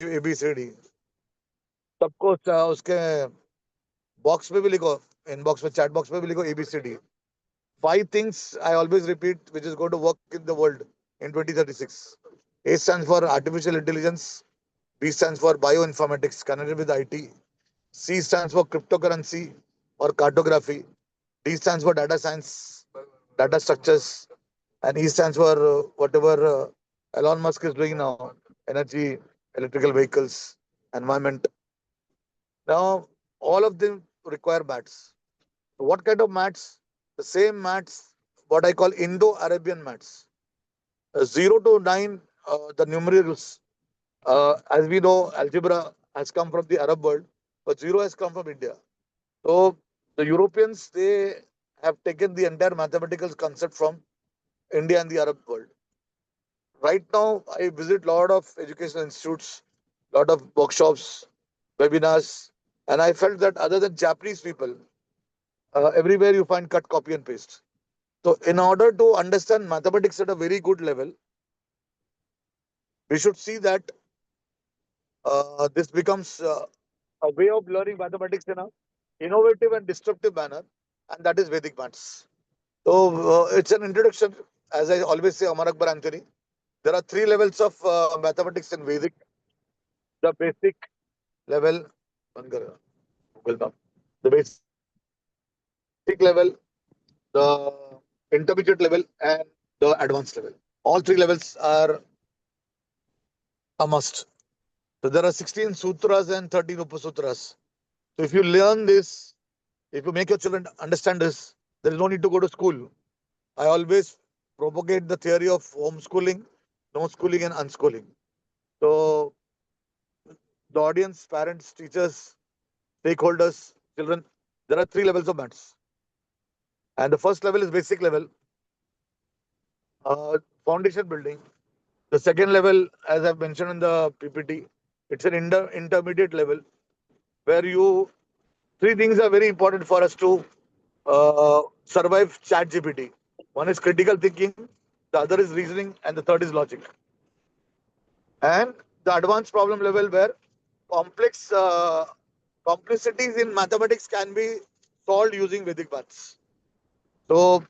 ABCD सबको उसके box पे भी लिखो, इनबॉक्स में, चैट बॉक्स पे भी लिखो ABCD. 5 things I always repeat which is going to work in the world in 2036. A stands for artificial intelligence. B stands for bioinformatics connected with IT. C stands for cryptocurrency or cartography. D stands for data science, data structures. And E stands for whatever Elon Musk is doing now, energy, electrical vehicles, environment. Now, all of them require maths. What kind of maths? The same maths, what I call Indo-Arabian maths. 0 to 9, the numerals. As we know, algebra has come from the Arab world, but 0 has come from India. So the Europeans, they have taken the entire mathematical concept from India and the Arab world. Right now, I visit a lot of educational institutes, lot of workshops, webinars, and I felt that other than Japanese people, everywhere you find cut, copy, and paste. So, in order to understand mathematics at a very good level, we should see that this becomes a way of learning mathematics in a innovative and disruptive manner, and that is Vedic maths. So, it's an introduction. As I always say, Amar Akbar Anthony, there are 3 levels of mathematics in Vedic. The basic level, Google Map. The basic level, the intermediate level, and the advanced level. All 3 levels are a must. So there are 16 sutras and 13 upasutras. So if you learn this, if you make your children understand this, there is no need to go to school. I always propagate the theory of homeschooling, no schooling, and unschooling. So the audience, parents, teachers, stakeholders, children, there are 3 levels of maths. And the first level is basic level, foundation building. The second level, as I've mentioned in the PPT, it's an intermediate level where you 3 things are very important for us to survive ChatGPT. One is critical thinking, the other is reasoning, and the third is logic. And the advanced problem level where complex complexities in mathematics can be solved using Vedic maths. So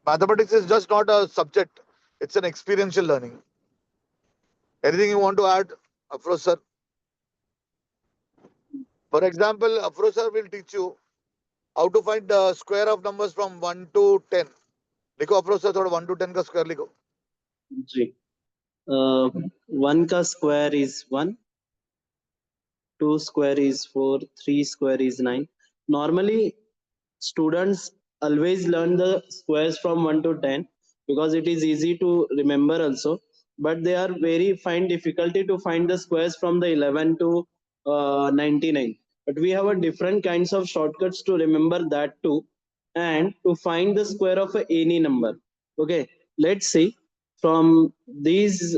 mathematics is just not a subject; it's an experiential learning. Anything you want to add, Afroz sir? For example, Afroz sir will teach you how to find the square of numbers from 1 to 10. लिखो Afroz sir थोड़ा 1 to 10 का square लिखो. जी. 1 का square is 1, 2 square is 4, 3 square is 9. Normally, students always learn the squares from 1 to 10 because it is easy to remember also, but they are very find difficulty to find the squares from the 11 to 99. But we have a different kinds of shortcuts to remember that too, and to find the square of any number. Okay, let's see. From these,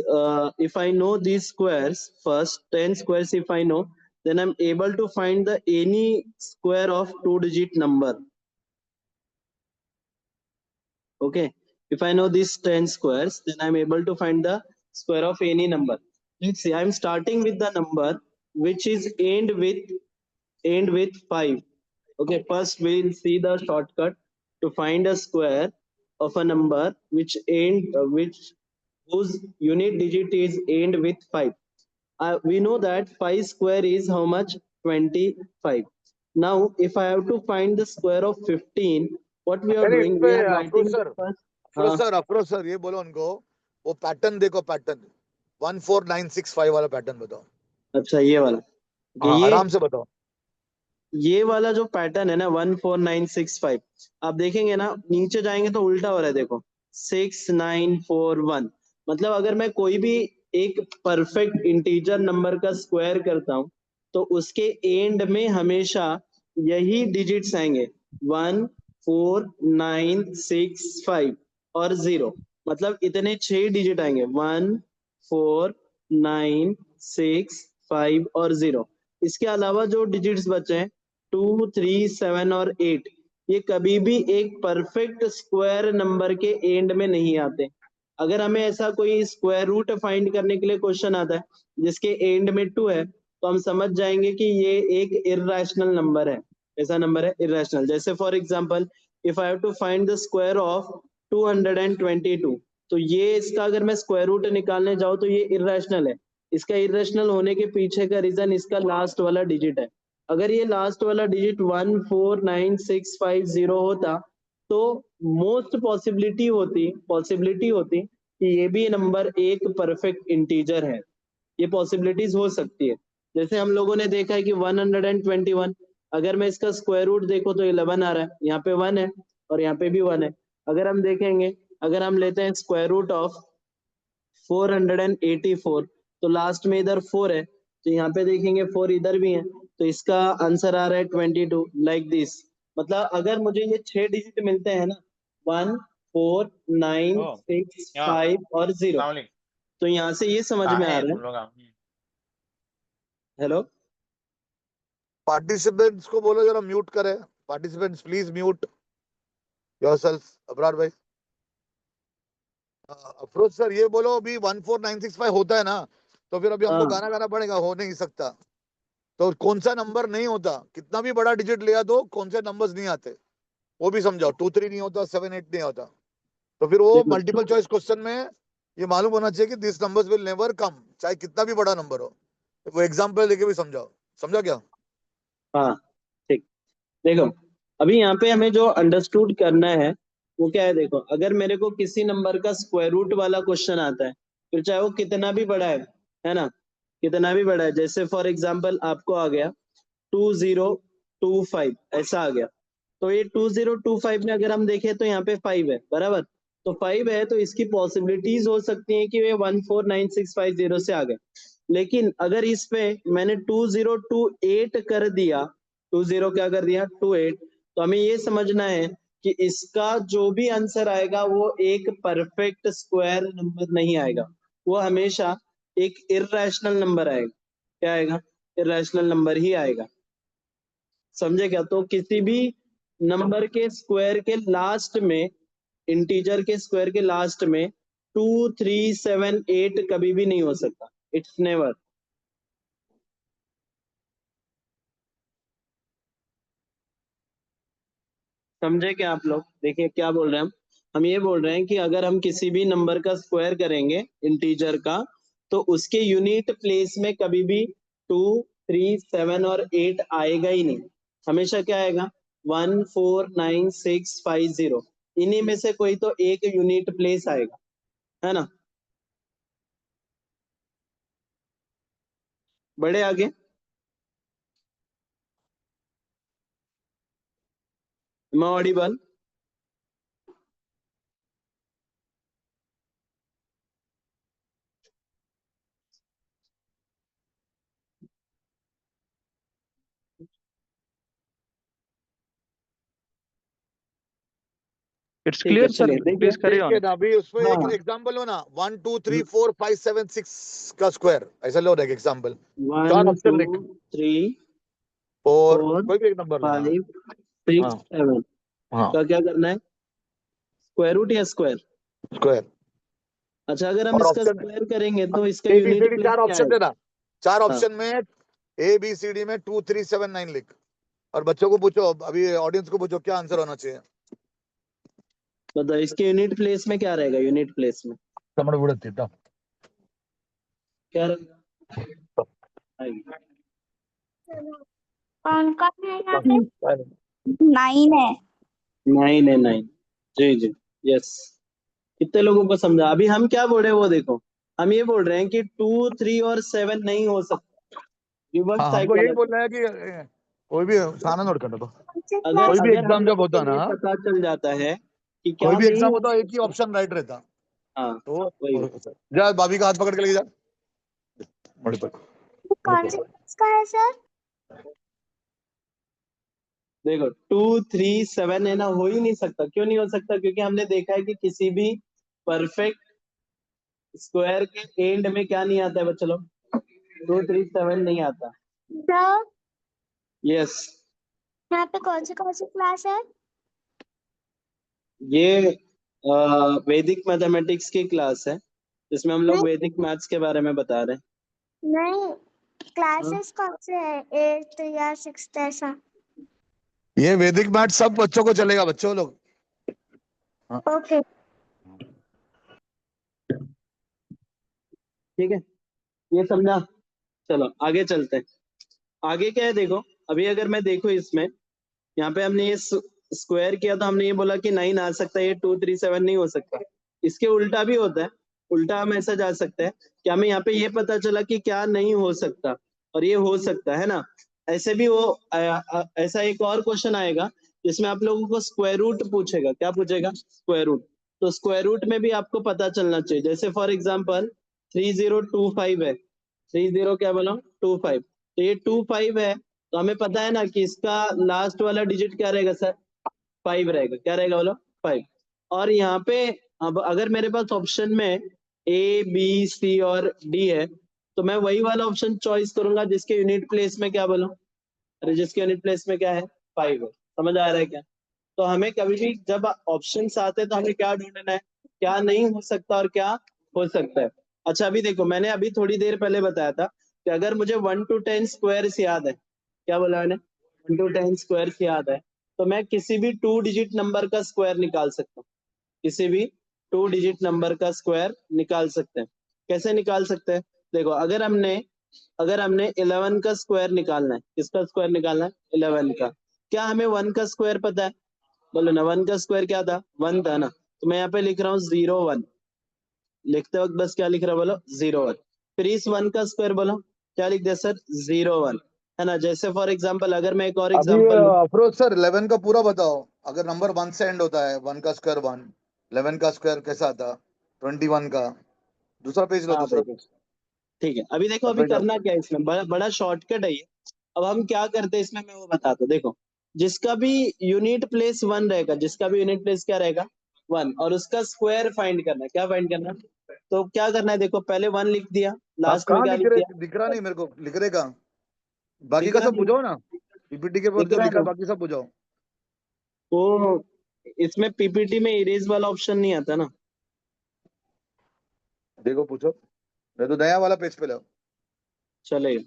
if I know these squares, first 10 squares if I know, then I'm able to find the any square of 2-digit number. Okay, if I know these 10 squares, then I'm able to find the square of any number. Let's see, I'm starting with the number which is end with 5. Okay, first we'll see the shortcut to find a square of a number which whose unit digit is end with 5. We know that 5 square is how much? 25. Now if I have to find the square of 15, what we are अरे इस doing, पे we are Afroz writing the sir first. Afroz sir ये बोलो उनको, वो pattern देखो, pattern 14965 वाला pattern बताओ. अच्छा, ये वाला. हाँ, ये आराम से बताओ. ये वाला जो पैटर्न है ना 14965, आप देखेंगे ना नीचे जाएंगे तो उल्टा हो रहा है, देखो 6941. मतलब अगर मैं कोई भी एक परफेक्ट इंटीजर नंबर का स्क्वायर करता हूं तो उसके एंड में हमेशा यही डिजिट्स आएंगे 14965 और 0. मतलब इतने 6 डिजिट आएंगे 14965 और 0. इसके अलावा जो डिजिट्स बचे हैं 2, 3, 7 और 8, ये कभी भी एक परफेक्ट स्क्वायर नंबर के एंड में नहीं आते. अगर हमें ऐसा कोई स्क्वायर रूट फाइंड करने के लिए क्वेश्चन आता है जिसके एंड में 2 है, तो हम समझ जाएंगे कि ये एक इर्रेशनल नंबर है। ऐसा नंबर है इर्रेशनल। जैसे for example if I have to find the square of 222, तो ये इसका अगर मैं स्क्वायर रूट निकालने जाऊं तो ये इर्रेशनल है। इसका इर्रेशनल होने के पीछे का रीजन इसका लास्ट वाला डिजिट है। अगर ये लास्ट वाला डिजिट 14965 होता तो मोस्ट पॉसिबिलिटी होती कि ये भी नंबर एक परफेक्ट इंटीजर है। ये पॉसिबिलिटीज हो सकती है। जैसे हम लोगों ने देखा है कि 121, अगर मैं इसका स्क्वायर रूट देखो तो 11 आ रहा है, यहाँ पे 1 है और यहाँ पे भी 1 है। अगर हम देखेंगे, अगर हम लेते हैं स्क्वायर रूट ऑफ 484, तो लास्ट में इधर 4 है, तो यहाँ पे देखेंगे 4 इधर भी है, तो इसका आंसर आ रहा है 22 लाइक दिस। मतलब अगर मुझे ये 6 डिजिट मिलते हैं ना, 1 4 9 6 5 और 0, तो यहाँ से ये समझ में आ रहा है। हेलो, पार्टिसिपेंट्स को बोलो जरा म्यूट करे। Participants please mute yourself. Abrar भाई, अफरोज सर ये बोलो, अभी 14965 होता है ना, तो फिर अभी हमको हाँ गाना गाना पड़ेगा, हो नहीं सकता। तो कौन सा नंबर नहीं होता, कितना भी बड़ा डिजिट लिया तो कौन से नंबर्स नहीं आते, वो भी समझाओ। 2 3 नहीं होता, 7 8 नहीं होता। तो फिर वो देखो, मल्टीपल चॉइस क्वेश्चन में ये मालूम होना चाहिए कि this numbers will never come, चाहे कितना भी बड़ा नंबर हो। वो एग्जांपल लेके भी समझाओ। समझा क्या? हाँ ठीक। देखो, अभी यहाँ पे हमें जो अंडरस्टूड करना है वो क्या है। देखो, अगर मेरे को किसी नंबर का स्क्वायर रूट वाला क्वेश्चन आता है, फिर चाहे वो कितना भी बड़ा है ना, कितना भी बड़ा है। जैसे फॉर एग्जांपल आपको आ गया 2025 ऐसा आ गया, तो ये 2025 में अगर हम देखें तो यहाँ पे 5 है बराबर। तो 5 है तो इसकी पॉसिबिलिटीज हो सकती है कि वे 14965 से आ गए। लेकिन अगर इस पे मैंने 2028 कर दिया, 20 क्या कर दिया 28, तो हमें ये समझना है कि इसका जो भी आंसर आएगा वो एक परफेक्ट स्क्वायर नंबर नहीं आएगा, वो हमेशा एक इर्रेशनल नंबर आएगा। क्या आएगा? इर्रेशनल नंबर ही आएगा। समझे क्या? तो किसी भी नंबर के स्क्वायर के लास्ट में, इंटीजर के स्क्वायर के लास्ट में 2378 कभी भी नहीं हो सकता। It's never. समझे क्या आप लोग? देखिए क्या बोल रहे हैं हम ये बोल रहे हैं कि अगर हम किसी भी नंबर का स्क्वायर करेंगे इंटीजर का, तो उसके यूनिट प्लेस में कभी भी 2 3 7 और 8 आएगा ही नहीं। हमेशा क्या आएगा? 14965। इन्हीं में से कोई तो एक यूनिट प्लेस आएगा, है ना। बड़े आगे, मैं ऑडिबल? इट्स ठीक है, क्लियर सर, चलिए देखिए। प्लीज कैरी ठीक है ऑन। ना, अभी उसमें हाँ, एक एग्जांपल हो ना, 1 2 3 4 5 7 6 का स्क्वायर, ऐसा लो ना एक एग्जांपल। 4 1 ऑप्शन 2 लिख, 3 और 4 कोई भी एक नंबर लेना। 5 6 हाँ 7 हाँ, का क्या करना है? स्क्वायर रूट या स्क्वायर? स्क्वायर। अच्छा, अगर हम और इसका ऑप्शन स्क्वायर करेंगे तो इसका A B C unit D, place 4 क्या ऑप्शन आएगा? देना। 4 हाँ, ऑप्शन में ABCD में 2 3 7 9 लिख, और बच्चों को पूछो, अभी ऑडियंस को पूछो क्या आंसर होना चाहिए। बताओ इसके यूनिट प्लेस में क्या रहेगा? यूनिट प्लेस में समझ बुढ़ती था। क्या रहेगा? कौन कौन है यहाँ पे? 9 है। 9 है, 9। जी जी, यस। कितने लोगों को समझा? अभी हम क्या बोल रहे हैं वो देखो। हम ये बोल रहे हैं कि 2 3 और 7 नहीं हो सकता। रिवर्स हाँ, साइड हमको यही वाला। बोलना है कि कोई भी खाना नोट करना तो, कौन से अगर कोई क्लास? भी अगर हम एग्जाम जब लोगों को होता ना, ये पता चल जाता है कि कोई क्या भी नहीं एग्जाम हो होता एक ही सकता। ऑप्शन राइट रहता। हाँ, तो वही। जा भाभी का हाथ पकड़ के लेके जा, बड़े पर। कौन से क्लास का है सर? देखो 2 3 7 है ना, हो ही नहीं सकता। क्यों नहीं हो सकता? क्योंकि हमने देखा है कि किसी भी परफेक्ट स्क्वायर के एंड में क्या नहीं आता है बच्चों लोग? 2 3 7 नहीं आता। सर यस, यहाँ पे कौन से क्लास है? ये वैदिक मैथमेटिक्स की क्लास है जिसमें हम लोग वैदिक मैथ्स के बारे में बता रहे हैं। नहीं, क्लासेस कौन से है, 8th या 6th ऐसा? ये वैदिक मैथ सब बच्चों को चलेगा, बच्चों लोग। ओके। ठीक है, ये समझा। चलो आगे चलते हैं। आगे क्या है देखो, अभी अगर मैं देखो इसमें, यहाँ पे हमने ये स्क्वायर किया तो हमने ये बोला कि 9 आ सकता है, ये 237 नहीं हो सकता। इसके उल्टा भी होता है, उल्टा हम ऐसा जा सकते हैं कि हमें यहाँ पे ये पता चला कि क्या नहीं हो सकता और ये हो सकता है ना। ऐसे भी वो ऐसा एक और क्वेश्चन आएगा जिसमें आप लोगों को स्क्वायर रूट पूछेगा। क्या पूछेगा? Square root. तो स्क्वायर रूट में भी आपको पता चलना चाहिए। जैसे फॉर एग्जाम्पल 3025 है, 30 क्या बोला 25, तो ये 25 है, तो हमें पता है ना कि इसका लास्ट वाला डिजिट क्या रहेगा सर? 5 रहेगा। क्या रहेगा बोलो? 5। और यहाँ पे अब अगर मेरे पास ऑप्शन में ए बी सी और डी है तो मैं वही वाला ऑप्शन चॉइस करूंगा जिसके यूनिट प्लेस में क्या बोलो, अरे जिसके यूनिट प्लेस में क्या है? 5 है। समझ आ रहा है क्या? तो हमें कभी भी जब ऑप्शंस आते हैं तो हमें क्या ढूंढना है? क्या नहीं हो सकता और क्या हो सकता है। अच्छा अभी देखो, मैंने अभी थोड़ी देर पहले बताया था कि अगर मुझे 1 to 10 स्क्वायर्स याद है, क्या बोला मैंने? 1 to 10 स्क्वायर्स याद है, तो मैं किसी भी 2 डिजिट नंबर का स्क्वायर निकाल सकता हूँ। किसी भी 2 डिजिट नंबर का स्क्वायर निकाल सकते हैं। कैसे निकाल सकते हैं? देखो, अगर हमने 11 का स्क्वायर निकालना है, किसका स्क्वायर निकालना है? 11 का। क्या हमें 1 का स्क्वायर पता है? बोलो ना, 1 का स्क्वायर क्या था? 1 था ना। तो मैं यहाँ पे लिख रहा हूँ 0 1। लिखते वक्त बस क्या लिख रहा बोलो? 0 1। फिर इस 1 का स्क्वायर बोलो, क्या लिख दिया सर? 0 1, है ना। जैसे फॉर एग्जाम्पल अगर मैं एक और अभी एग्जाम्पल लूँ, अफरोज सर 11 का पूरा बताओ। अगर नंबर 1 से एंड होता है, 1 का स्क्वायर 1, 11 का स्क्वायर कैसा आता? 21 का। दूसरा पेज लो, हाँ दूसरा देखो, पेज। ठीक है। अभी देखो, और अभी पेज आप। करना क्या है इसमें, बड़ा बड़ा शॉर्टकट है ये। अब हम क्या करते हैं इसमें, मैं वो बताता हूँ। देखो, जिसका भी यूनिट प्लेस 1 रहेगा, जिसका भी यूनिट प्लेस क्या रहेगा? 1, और उसका स्क्वायर फाइंड करना है। क्या फाइंड करना है? तो क्या करना है, देखो पहले 1 लिख दिया, आप लास्ट में कहाँ क्या लिख लिख दिया? रहे? दिख रहा नहीं मेरे को, लिख रहे कहाँ? बाकी दिख का रहा सब नहीं? बुझाओ ना। पीपीटी के ऊपर दिख जो रहा है लिखा है ना? बाकी सब बुझाओ। वो इसमें पीपीटी में इरेज वाला ऑप्शन नहीं आता ना। देखो पूछो, मैं तो नया वाला पेज पे लाओ। चले,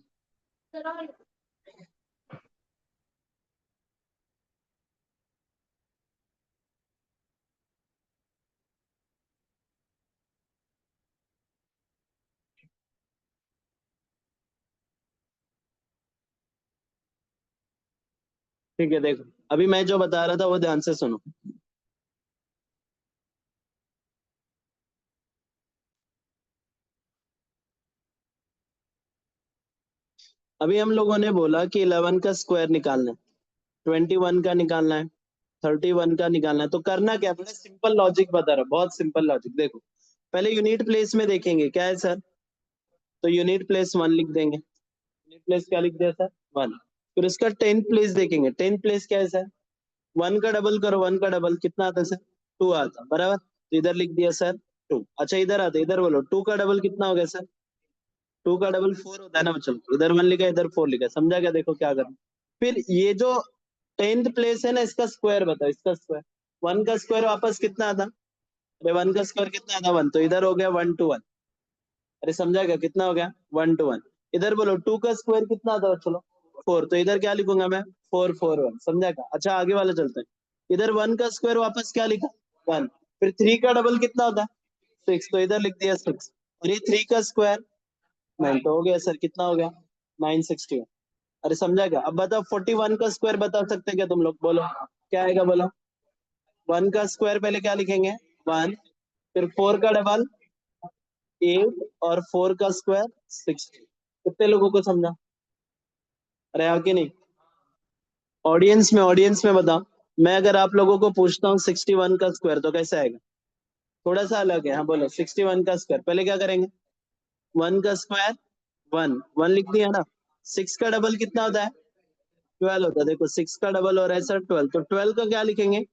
ठीक है। देखो, अभी मैं जो बता रहा था वो ध्यान से सुनो। अभी हम लोगों ने बोला कि 11 का स्क्वायर निकालना है, 21 का निकालना है, 31 का निकालना है। तो करना क्या है, बड़ा सिंपल लॉजिक बता रहा हूं, बहुत सिंपल लॉजिक। देखो, पहले यूनिट प्लेस में देखेंगे क्या है सर, तो यूनिट प्लेस 1 लिख देंगे। यूनिट प्लेस क्या लिख दिया सर? 1। फिर उसका 10th प्लेस देखेंगे। 10th प्लेस क्या है सर? 1 का डबल करो, 1 का डबल कितना आता है सर? 2 आता, बराबर। तो इधर लिख दिया सर 2। अच्छा इधर आते, इधर बोलो 2 का डबल कितना हो गया सर? 2 का डबल 4 होता है ना बच्चों। इधर 1 लिखा, इधर 4 लिखा, समझा क्या? देखो क्या करना। फिर ये जो 10th प्लेस है ना, इसका स्क्वायर बताओ, इसका स्क्वायर। 1 का स्क्वायर वापस कितना आता? अरे 1 का स्क्वायर कितना आता? 1। तो इधर हो गया 1 to 1। अरे समझा क्या? कितना हो गया? 1 to 1। इधर बोलो 2 का स्क्वायर कितना आता? चलो 4। तो इधर क्या लिखूंगा मैं? 4 4 1। समझा क्या? अच्छा आगे वाला चलते हैं। इधर 1 का स्क्वायर वापस क्या लिखा? 1। फिर 3 का डबल कितना होता है? 6। तो इधर लिख दिया 6। और ये 3 का स्क्वायर 9। तो हो गया सर, कितना हो गया? 961। अरे समझा क्या? अब बताओ 41 का स्क्वायर बता सकते हैं क्या तुम लोग? बोलो क्या आएगा, बोलो। 1 का स्क्वायर पहले क्या लिखेंगे? 1। फिर 4 का डबल 8, और 4 का स्क्वायर 60। कितने लोगों को समझा? अरे आगे नहीं, ऑडियंस में बताओ। मैं अगर आप लोगों को पूछता हूँ 61 का स्क्वायर तो कैसे आएगा? थोड़ा सा अलग है। हाँ बोलो 61 का स्क्वायर। पहले क्या करेंगे? 1 का स्क्वायर 1, 1 लिख दिया ना। 6 का डबल कितना होता है? 12 होता है। देखो 6 का डबल हो रहा है सर 12, तो 12 का क्या लिखेंगे?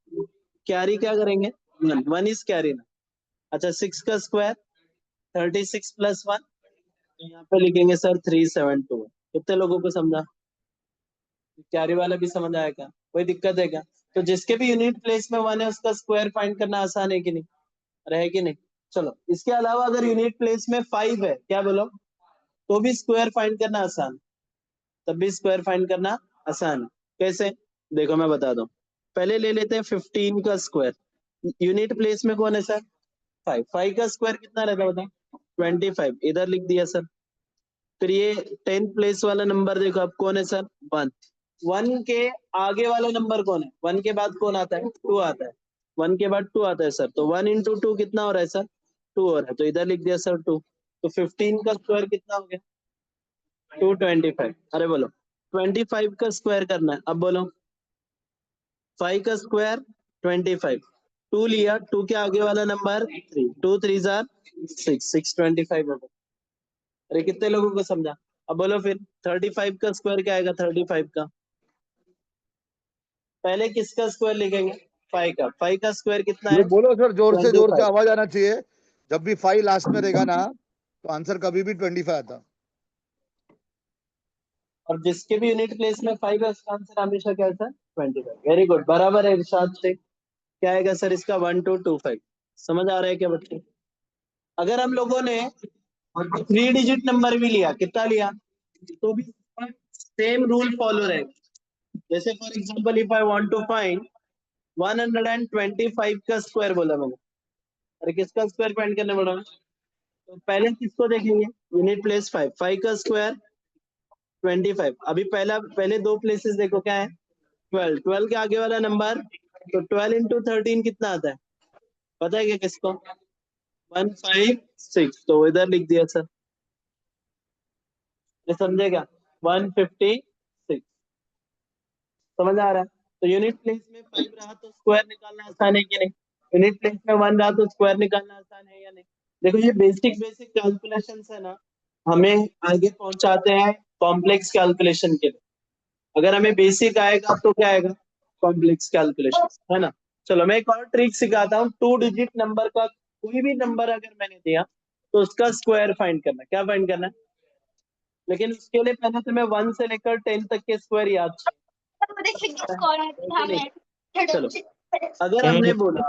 कैरी क्या करेंगे? 1, 1 इज कैरी ना। अच्छा 6 का स्क्वायर 36 प्लस 1, तो यहाँ पे लिखेंगे सर 372। कितने लोगों को समझा? कैरी वाला भी समझ आया क्या? कोई दिक्कत है क्या? तो जिसके भी यूनिट प्लेस में 1 है उसका स्क्वायर फाइंड करना आसान है कि नहीं? अरे है कि नहीं? चलो इसके अलावा अगर यूनिट प्लेस में 5 है, क्या बोलो, तो भी स्क्वायर फाइंड करना आसान, तब भी स्क्वायर फाइंड करना आसान। कैसे, देखो मैं बता दूं। पहले ले लेते हैं 15 का स्क्वायर। यूनिट प्लेस में कौन है सर? 5। 5 का स्क्वायर कितना रहता है बताओ? 25, इधर लिख दिया सर। फिर ये 10 प्लेस वाला नंबर देखो अब कौन है सर? 1। 1 के आगे वाला नंबर कौन है? 1 के बाद कौन आता है? 2 आता है। 1 के बाद 2 आता है सर, तो 1 इंटू 2 कितना हो रहा है सर? 2 हो रहा है, तो इधर लिख दिया सर 2। तो 15 का स्क्वायर कितना हो गया? 225। अरे बोलो 25 का स्क्वायर करना है, अब बोलो 5 का स्क्वायर 25। 2 लिया, 2 के आगे वाला नंबर 3, 2 3 जार 6, 625 हो गया। अरे कितने लोगों को समझा? अब बोलो फिर 35 का स्क्वायर क्या आएगा? 35 का पहले किसका स्क्वायर लिखेंगे? 5 का। 5 का स्क्वायर कितना ये है? बोलो सर, जोर से 25। आवाज आना चाहिए। जब भी 5 लास्ट में रहेगा ना, तो आंसर कभी भी 25 आता। और जिसके भी यूनिट प्लेस में 5 है उसका आंसर हमेशा क्या है सर? 25। वेरी गुड, बराबर है इरशाद से। क्या आएगा सर इसका? 1225। समझ आ रहा है क्या बच्चे? अगर हम लोगों ने 3 डिजिट नंबर भी लिया, कितना लिया, तो भी सेम रूल फॉलो रहेगा। जैसे for example if I want to find 125 का स्क्वायर बोला मैंने, अरे किसका स्क्वायर फाइंड करने बोला? तो पहले किसको देखेंगे? Unit place 5। 5 का स्क्वायर 25। अभी पहले दो प्लेसेस देखो क्या है? 12। 12 के आगे वाला नंबर, तो 12 इंटू 13 कितना आता है? पता है क्या किसको? 156, तो इधर लिख दिया सर। ये समझेगा? 156। समझ आ रहा है? तो यूनिट प्लेस में 5 रहा तो स्क्वायर निकालना आसान है कि नहीं? यूनिट प्लेस में 1 रहा तो स्क्वायर निकालना आसान है या नहीं? देखो ये बेसिक बेसिक कैलकुलेशन है ना, हमें आगे पहुंचाते हैं कॉम्प्लेक्स कैलकुलेशन के लिए। अगर हमें बेसिक आएगा तो क्या आएगा? कॉम्प्लेक्स कैलकुलेशन, है ना? चलो मैं एक और ट्रिक सिखाता हूँ। 2 डिजिट नंबर का कोई भी नंबर अगर मैंने दिया तो उसका स्क्वायर फाइंड करना। क्या फाइंड करना है? लेकिन उसके लिए पहले तुम्हें 1 से लेकर 10 तक के स्क्वायर याद चाहिए। चलो अगर हमने बोला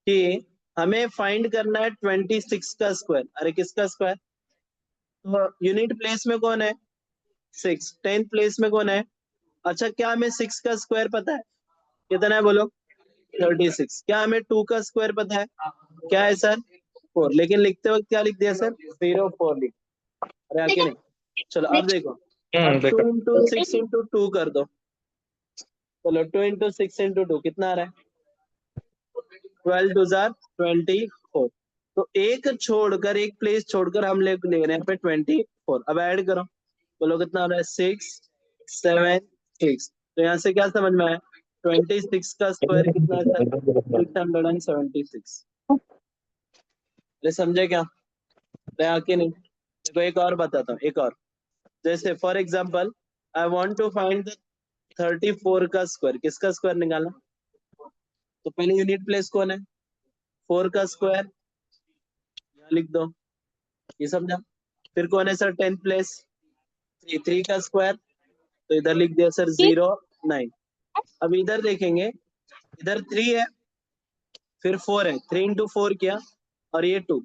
कि हमें फाइंड करना है 26 का स्क्वायर, अरे किसका स्क्वायर? तो यूनिट प्लेस में कौन है? 6। 10 प्लेस में कौन है? अच्छा, क्या हमें 6 का स्क्वायर पता है? कितना है बोलो? 36। क्या हमें 2 का स्क्वायर पता है? क्या है सर? 4। लेकिन लिखते वक्त क्या लिख दिया सर? 04 लिख। अरे आगे नहीं। चलो अब देखो, अब 2 इंटू 6 इंटू 2 कर दो। चलो 2 इंटू 6 इंटू 2 कितना आ रहा है? 12 2 जार 24। तो एक छोड़कर, एक प्लेस छोड़कर हम ले रहे हैं पे 24। अब ऐड करो, बोलो कितना आ रहा है? 6 7 6। तो यहाँ से क्या समझ में आया? 26 का स्क्वायर कितना है सर? 676। अरे समझे क्या? अरे आके नहीं। देखो एक और बताता हूँ, एक और। जैसे for example I want to find the 34 का स्क्वायर। किसका स्क्वायर निकालना? तो पहले यूनिट प्लेस कौन है? 4 का स्क्वायर, यहाँ लिख दो। ये समझा? फिर कौन है सर 10 प्लेस? 3 का स्क्वायर, तो इधर लिख दिया सर 0 9। अब इधर देखेंगे, इधर 3 है, फिर 4 है, 3 इंटू 4 किया, और ये 2।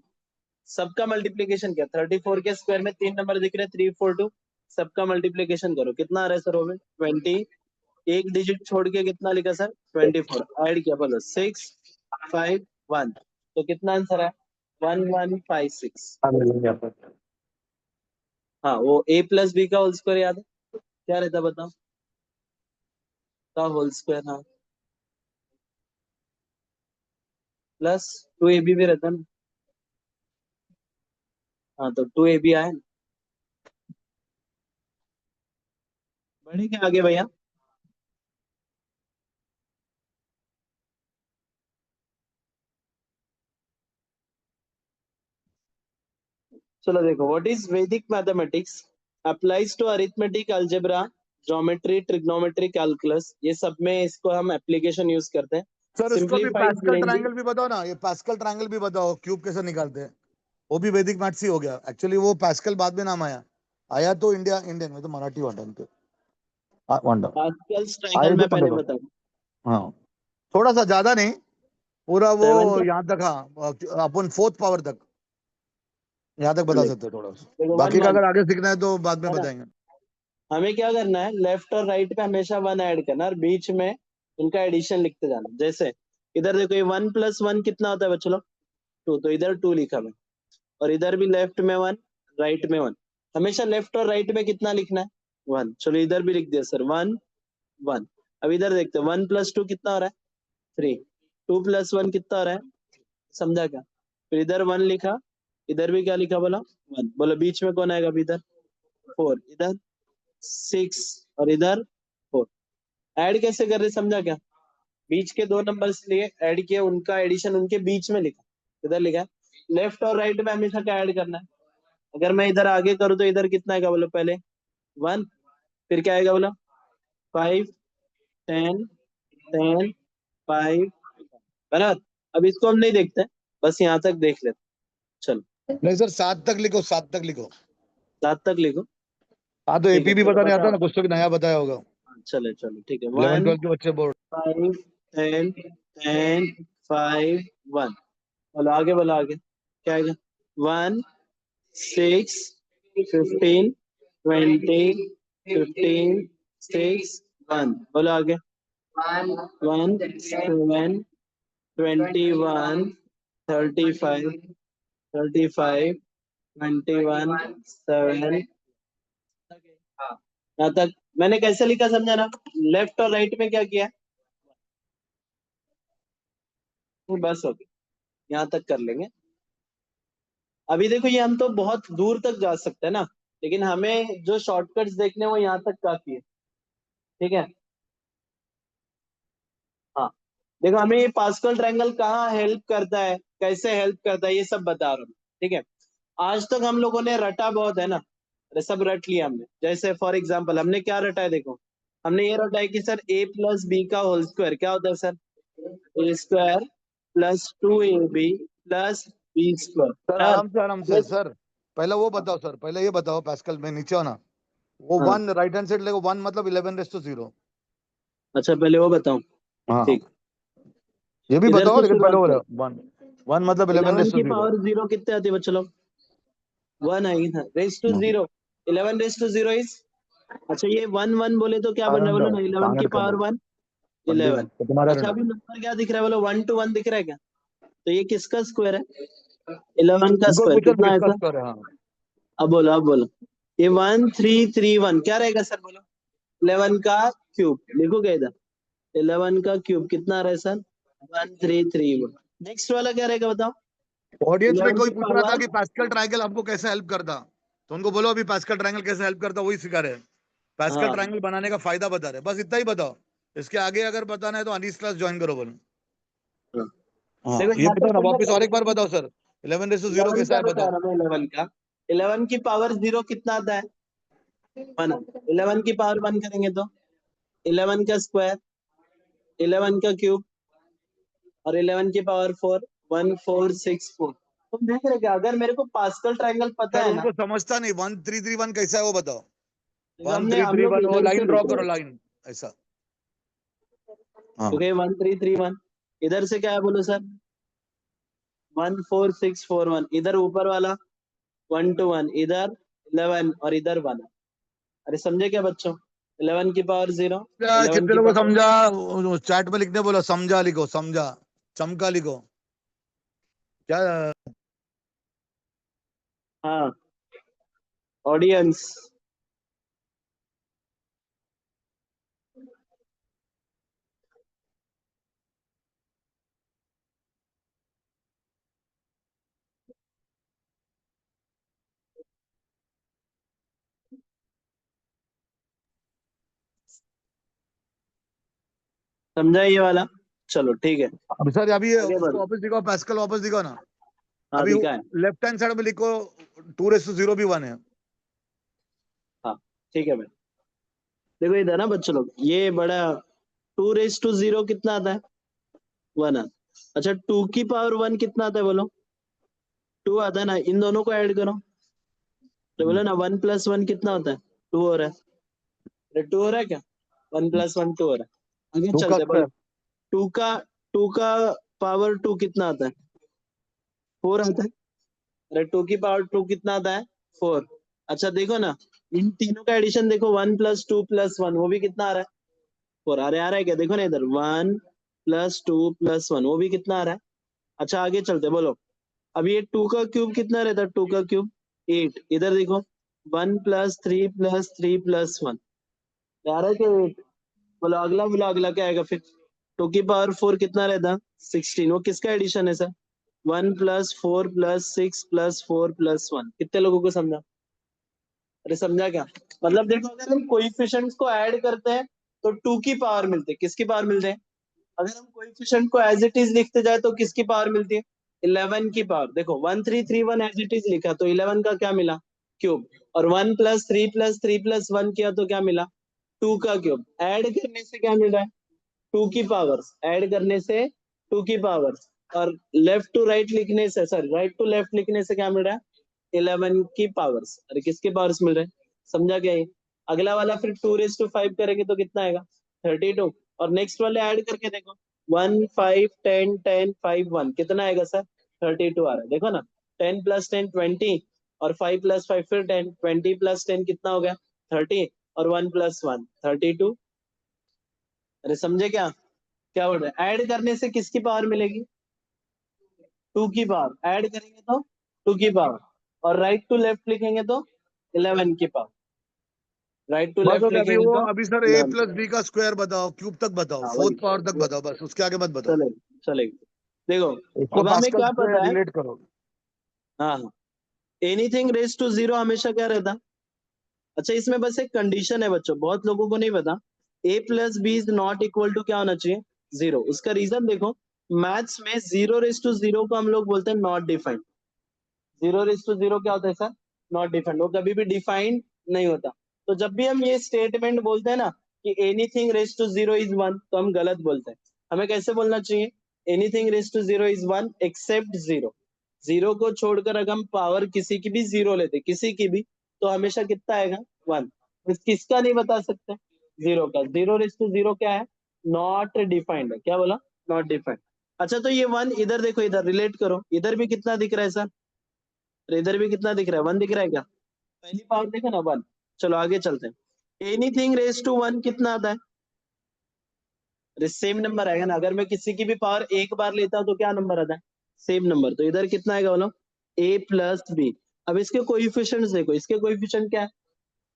सबका मल्टीप्लीकेशन किया। 34 के स्क्वायर में 3 नंबर दिख रहे हैं, 3 4 2। सबका मल्टीप्लीकेशन करो, कितना आ रहा है सर? वो में 20। एक डिजिट छोड़ के कितना लिखा सर? 24। ऐड किया, बोलो 6 5 1। तो कितना आंसर है? 1156। हाँ, वो a प्लस बी का होल स्क्वायर याद है? क्या रहता बताओ? का होल स्क्वायर, हाँ, प्लस 2ab भी रहता ना। हाँ, तो 2ab आए ना। बढ़े क्या आगे भैया? चलो देखो, what is Vedic mathematics applies to arithmetic, algebra, geometry, trigonometry, calculus. ये सब में इसको हम एप्लीकेशन यूज करते हैं। सर इसको भी सिंप्लीफाइड पास्कल प्लेनली। ट्रायंगल भी बताओ ना, ये पास्कल ट्रायंगल भी बताओ, क्यूब कैसे निकालते हैं। वो भी वैदिक मैथ्स ही हो गया एक्चुअली। वो पास्कल बाद में नाम आया, आया तो इंडियन में तो मराठी वाटन के वांडा पास्कल्स ट्रायंगल आए तो मैं पहले पंडित। बताऊं। हाँ, थोड़ा सा ज्यादा नहीं, पूरा वो 7 यहाँ तक, हाँ अपन फोर्थ पावर तक, यहाँ तक बता चलिए, सकते हैं थोड़ा सा। देखो बाकी 1 का 1 अगर आगे सीखना है तो बाद में है ना। बताएंगे। हमें क्या करना है, लेफ्ट और राइट पे हमेशा 1 ऐड करना और बीच में उनका एडिशन लिखते जाना। जैसे इधर देखो, ये 1 + 1 कितना होता है बच्चों लोग? 2, तो इधर 2 लिखा मैं, और इधर भी लेफ्ट में 1, राइट में 1। हमेशा लेफ्ट और राइट में कितना लिखना है? 1। चलो इधर भी लिख दिया सर, 1 1। अब इधर देखते हैं, 1 + 2 कितना हो रहा है? 3। 2 + 1 कितना हो रहा है? समझा क्या? फिर इधर 1 लिखा, इधर भी क्या लिखा बोला? 1। बोलो बीच में कौन आएगा अभी? इधर 4, इधर 6 और इधर 4। ऐड कैसे कर रहे, समझा क्या? बीच के 2 नंबर्स लिए ऐड किए, उनका एडिशन उनके बीच में लिखा। इधर लिखा लेफ्ट और राइट में हमेशा क्या ऐड करना है? अगर मैं इधर आगे करूँ तो इधर कितना आएगा बोलो? पहले 1, फिर क्या आएगा बोलो? 5 10 10 5। बराबर। अब इसको हम नहीं देखते, बस यहाँ तक देख लेते। चलो नहीं सर, 7 तक लिखो, 7 तक लिखो। 7 तक लिखो। हाँ तो ठीक है एपी भी चलो बताने आता है बताओ। ना, कुछ तो भी नया बताया होगा। चलो चलो ठीक है। 11 1 12 के बच्चे बोर्ड। 5 10 10 5 1। बोलो आगे, बोलो आगे क्या आएगा? 1 6 15 20 15 6 1। बोलो आगे। 1 7 21 35 35 21 7। यहाँ तक मैंने कैसे लिखा समझा ना? लेफ्ट और राइट में क्या किया? बस हो गया, यहाँ तक कर लेंगे। अभी देखो, ये हम तो बहुत दूर तक जा सकते हैं ना, लेकिन हमें जो शॉर्टकट्स देखने हैं वो यहाँ तक काफी है। ठीक है, हाँ। देखो, हमें ये पास्कल ट्रायंगल कहाँ हेल्प करता है, कैसे हेल्प करता है, ये सब बता रहा हूँ। ठीक है, आज तक हम लोगों ने रटा बहुत है ना, अरे सब रट लिया हमने। जैसे फॉर एग्जाम्पल हमने क्या रटा है? देखो, हमने ये रटा है कि सर a + b का होल स्क्वायर क्या होता है sir? a² + 2ab + b²। Sir आराम से सर, पहले वो बताओ सर, पहले ये बताओ पास्कल में नीचे हो ना, वो हाँ, 1 राइट हैंड साइड लेको 1 मतलब 11⁻0। अच्छा पहले वो बताऊं। हाँ ठीक, ये भी इधर बताओ, से लेकिन पहले शुरुआत वो करो। 1 1 मतलब 11 की 11⁻0। पावर 0 कितने आती है बच्चों लोग? 1 आएगी ना, रेस टू 0। 11⁻0 इज, अच्छा ये 1 1 बोले तो क्या बन रहा है बोलो ना? 11 की पावर 1 11। तुम्हारा अच्छा अभी नंबर क्या दिख रहा है बोलो? 1 to 1 दिख रहा है क्या? तो ये किसका स्क्वायर है? 11 का इक्वल स्क्वायर क्वेश्चन कितना है किसका सर? स्कोर है? हाँ अब बोलो, अब बोलो। ये 1 3 3 1 क्या रहेगा सर बोलो? 11 का क्यूब लिखोगे इधर। 11 का क्यूब कितना आ रहा है सर? 1 3 3 1। नेक्स्ट वाला क्या रहेगा बताओ? ऑडियंस में 11 कोई की पूछ रहा था पावर, कि पास्कल ट्रायंगल आपको कैसे हेल्प करता, तो उनको बोलो अभी पास्कल ट्रायंगल कैसे हेल्प करता वही सिखा रहे हैं। पास्कल हाँ ट्रायंगल बनाने का फायदा बता रहे हैं, बस इतना ही बताओ। इसके आगे अगर बताना है तो अनीस क्लास ज्वाइन करो बोलो। हाँ। हाँ देखो ये यहाँ बताओ तक ना, समझ वापस और एक बार में। बताओ सर, 11:0 11 कैसा का है बता बताओ। रहा मैं, 11 का। 11 की पावर 0 कितना आता है? 1। 11 की पावर 1 करेंगे तो 11 का स्क्वायर, 11 का क्यूब, और 11 की पावर 4, 1464। तुम देख रहे क्या? अगर मेरे को पास्कल ट्रायंगल पता सर है ना, उनको समझता नहीं, 1331 कैसा है वो बताओ। तो वन हमने थ्री हम थ्री लोग वन वो इधर से लाइन ड्रॉ करो, देखेंगे। लाइन ऐसा। हाँ ओके 1331, इधर से क्या है बोलो सर? 14641। इधर ऊपर वाला 1 to 1, इधर 11 और इधर 1। अरे समझे क्या बच्चों? 11 की पावर 0, 11 कितने की लोगों को पावर, समझा? चैट में लिखने बोला, समझा लिखो, समझा, चमका लिखो क्या। हाँ ऑडियंस। समझा ये वाला? चलो ठीक है, अभी सर अभी आगे उसको बढ़ो। वापस दिखाओ, पैस्कल वापस दिखाओ ना। हाँ अभी दिखा है। लेफ्ट हैंड साइड में लिखो 2:0 भी 1 है। हाँ ठीक है भाई। देखो इधर ना बच्चों लोग, ये बड़ा 2 to 0 कितना आता है? 1 आता। अच्छा 2 की पावर 1 कितना आता है बोलो? 2 आता है ना, इन दोनों को ऐड करो तो बोलो ना 1 + 1 कितना होता है? 2 हो रहा है। अरे 2 हो रहा है क्या? 1 + 1 2 हो रहा है। आगे टू का चलते हैं, बोलो। स्क्वायर। 2 का 2 का पावर 2 कितना आता है? 4 आता है। अरे 2 की पावर 2 कितना आता है? 4। अच्छा देखो ना, इन तीनों का एडिशन देखो, 1 + 2 + 1 वो भी कितना आ रहा है? 4। अरे आ रहा है क्या? देखो ना इधर, 1 + 2 + 1 वो भी कितना आ रहा है? अच्छा आगे चलते, बोलो। अब ये 2 का क्यूब कितना रहता है? 2 का क्यूब 8। इधर देखो, 1 + 3 + 3 + 1 आ रहा है क्या? 8। बोलो अगला क्या आएगा फिर? 2 की पावर 4 कितना रहता? 16। वो किसका एडिशन है सर? 1 + 4 + 6 + 4 + 1। कितने लोगों को समझा? अरे समझा क्या? मतलब देखो, अगर हम कोएफिशिएंट्स को ऐड करते हैं तो 2 की पावर मिलती है। किसकी पावर मिलते हैं? अगर हम कोएफिशिएंट को एज इट इज लिखते जाए तो किसकी पावर मिलती है? 11 की पावर। देखो 1331 एज इट इज लिखा तो 11 का क्या मिला? क्यूब। और 1 + 3 + 3 + 1 किया तो क्या मिला? 2 का क्यूब। ऐड करने से क्या मिल रहा है? 2 की पावर्स। ऐड करने से 2 की पावर्स। और लेफ्ट टू राइट लिखने से, सॉरी राइट टू लेफ्ट लिखने से क्या मिल रहा है? 11 की पावर्स। अरे किसके पावर्स मिल रहे हैं? समझा क्या ये? अगला वाला फिर 2⁵5 करेंगे तो कितना आएगा? 32। और नेक्स्ट वाले ऐड करके देखो, 1 5 10 10 5 1 कितना आएगा सर? 32 आ रहा है। देखो ना, 10 + 10 20 और 5 + 5 फिर 10, 20 + 10 कितना हो गया? 30 और 1 + 1 32। अरे समझे क्या? क्या बोल रहे हैं? ऐड करने से किसकी पावर मिलेगी? 2 की पावर। ऐड करेंगे तो 2 की पावर। और राइट टू लेफ्ट लिखेंगे तो 11 की पावर। राइट टू बस हो लेफ्ट गया। अभी लिखेंगे वो तो अभी सर ए 11 की प्लस पावर। बी का स्क्वायर बताओ, क्यूब तक बताओ, हाँ वही 4th पावर तक वो बताओ, बस उसके आगे मत बताओ। चलेगा चलेगा। देखो इसको अब हमें पास्कल क्या से पता है? रिलेट करो। हाँ हाँ, एनीथिंग रेज टू जीरो हमेशा क्या रहता? अच्छा इसमें बस एक कंडीशन है बच्चों, बहुत लोगों को नहीं पता। a + b is not equal to क्या होना चाहिए? 0। उसका रीजन देखो, मैथ्स में 0⁻0 को हम लोग बोलते हैं नॉट डिफाइंड। 0⁻0 क्या होता है सर? Not defined. वो कभी भी डिफाइंड नहीं होता। तो जब भी हम ये स्टेटमेंट बोलते हैं ना कि एनीथिंग रेज टू 0 इज 1, तो हम गलत बोलते हैं। हमें कैसे बोलना चाहिए? Anything raise to 0 is 1 except 0। 0 को छोड़कर अगर हम पावर किसी की भी 0 लेते, किसी की भी, तो हमेशा कितना आएगा? 1। किसका नहीं बता सकते? 0 का। 0⁻0 क्या है? नॉट डिफाइंड है। क्या बोला? Not defined. अच्छा तो ये 1 इधर देखो, इधर रिलेट करो, इधर भी कितना दिख रहा है सर? तो इधर भी कितना दिख रहा है? 1 दिख रहा है क्या? पहली पावर देखो ना, 1। चलो आगे चलते हैं। एनीथिंग रेज टू 1 कितना आता है? अरे सेम नंबर आएगा ना। अगर मैं किसी की भी पावर एक बार लेता हूं तो क्या नंबर आता है? Same number. तो इधर कितना आएगा बोलो? a + b। अब इसके कोएफिशिएंट्स देखो, इसके कोएफिशिएंट क्या है?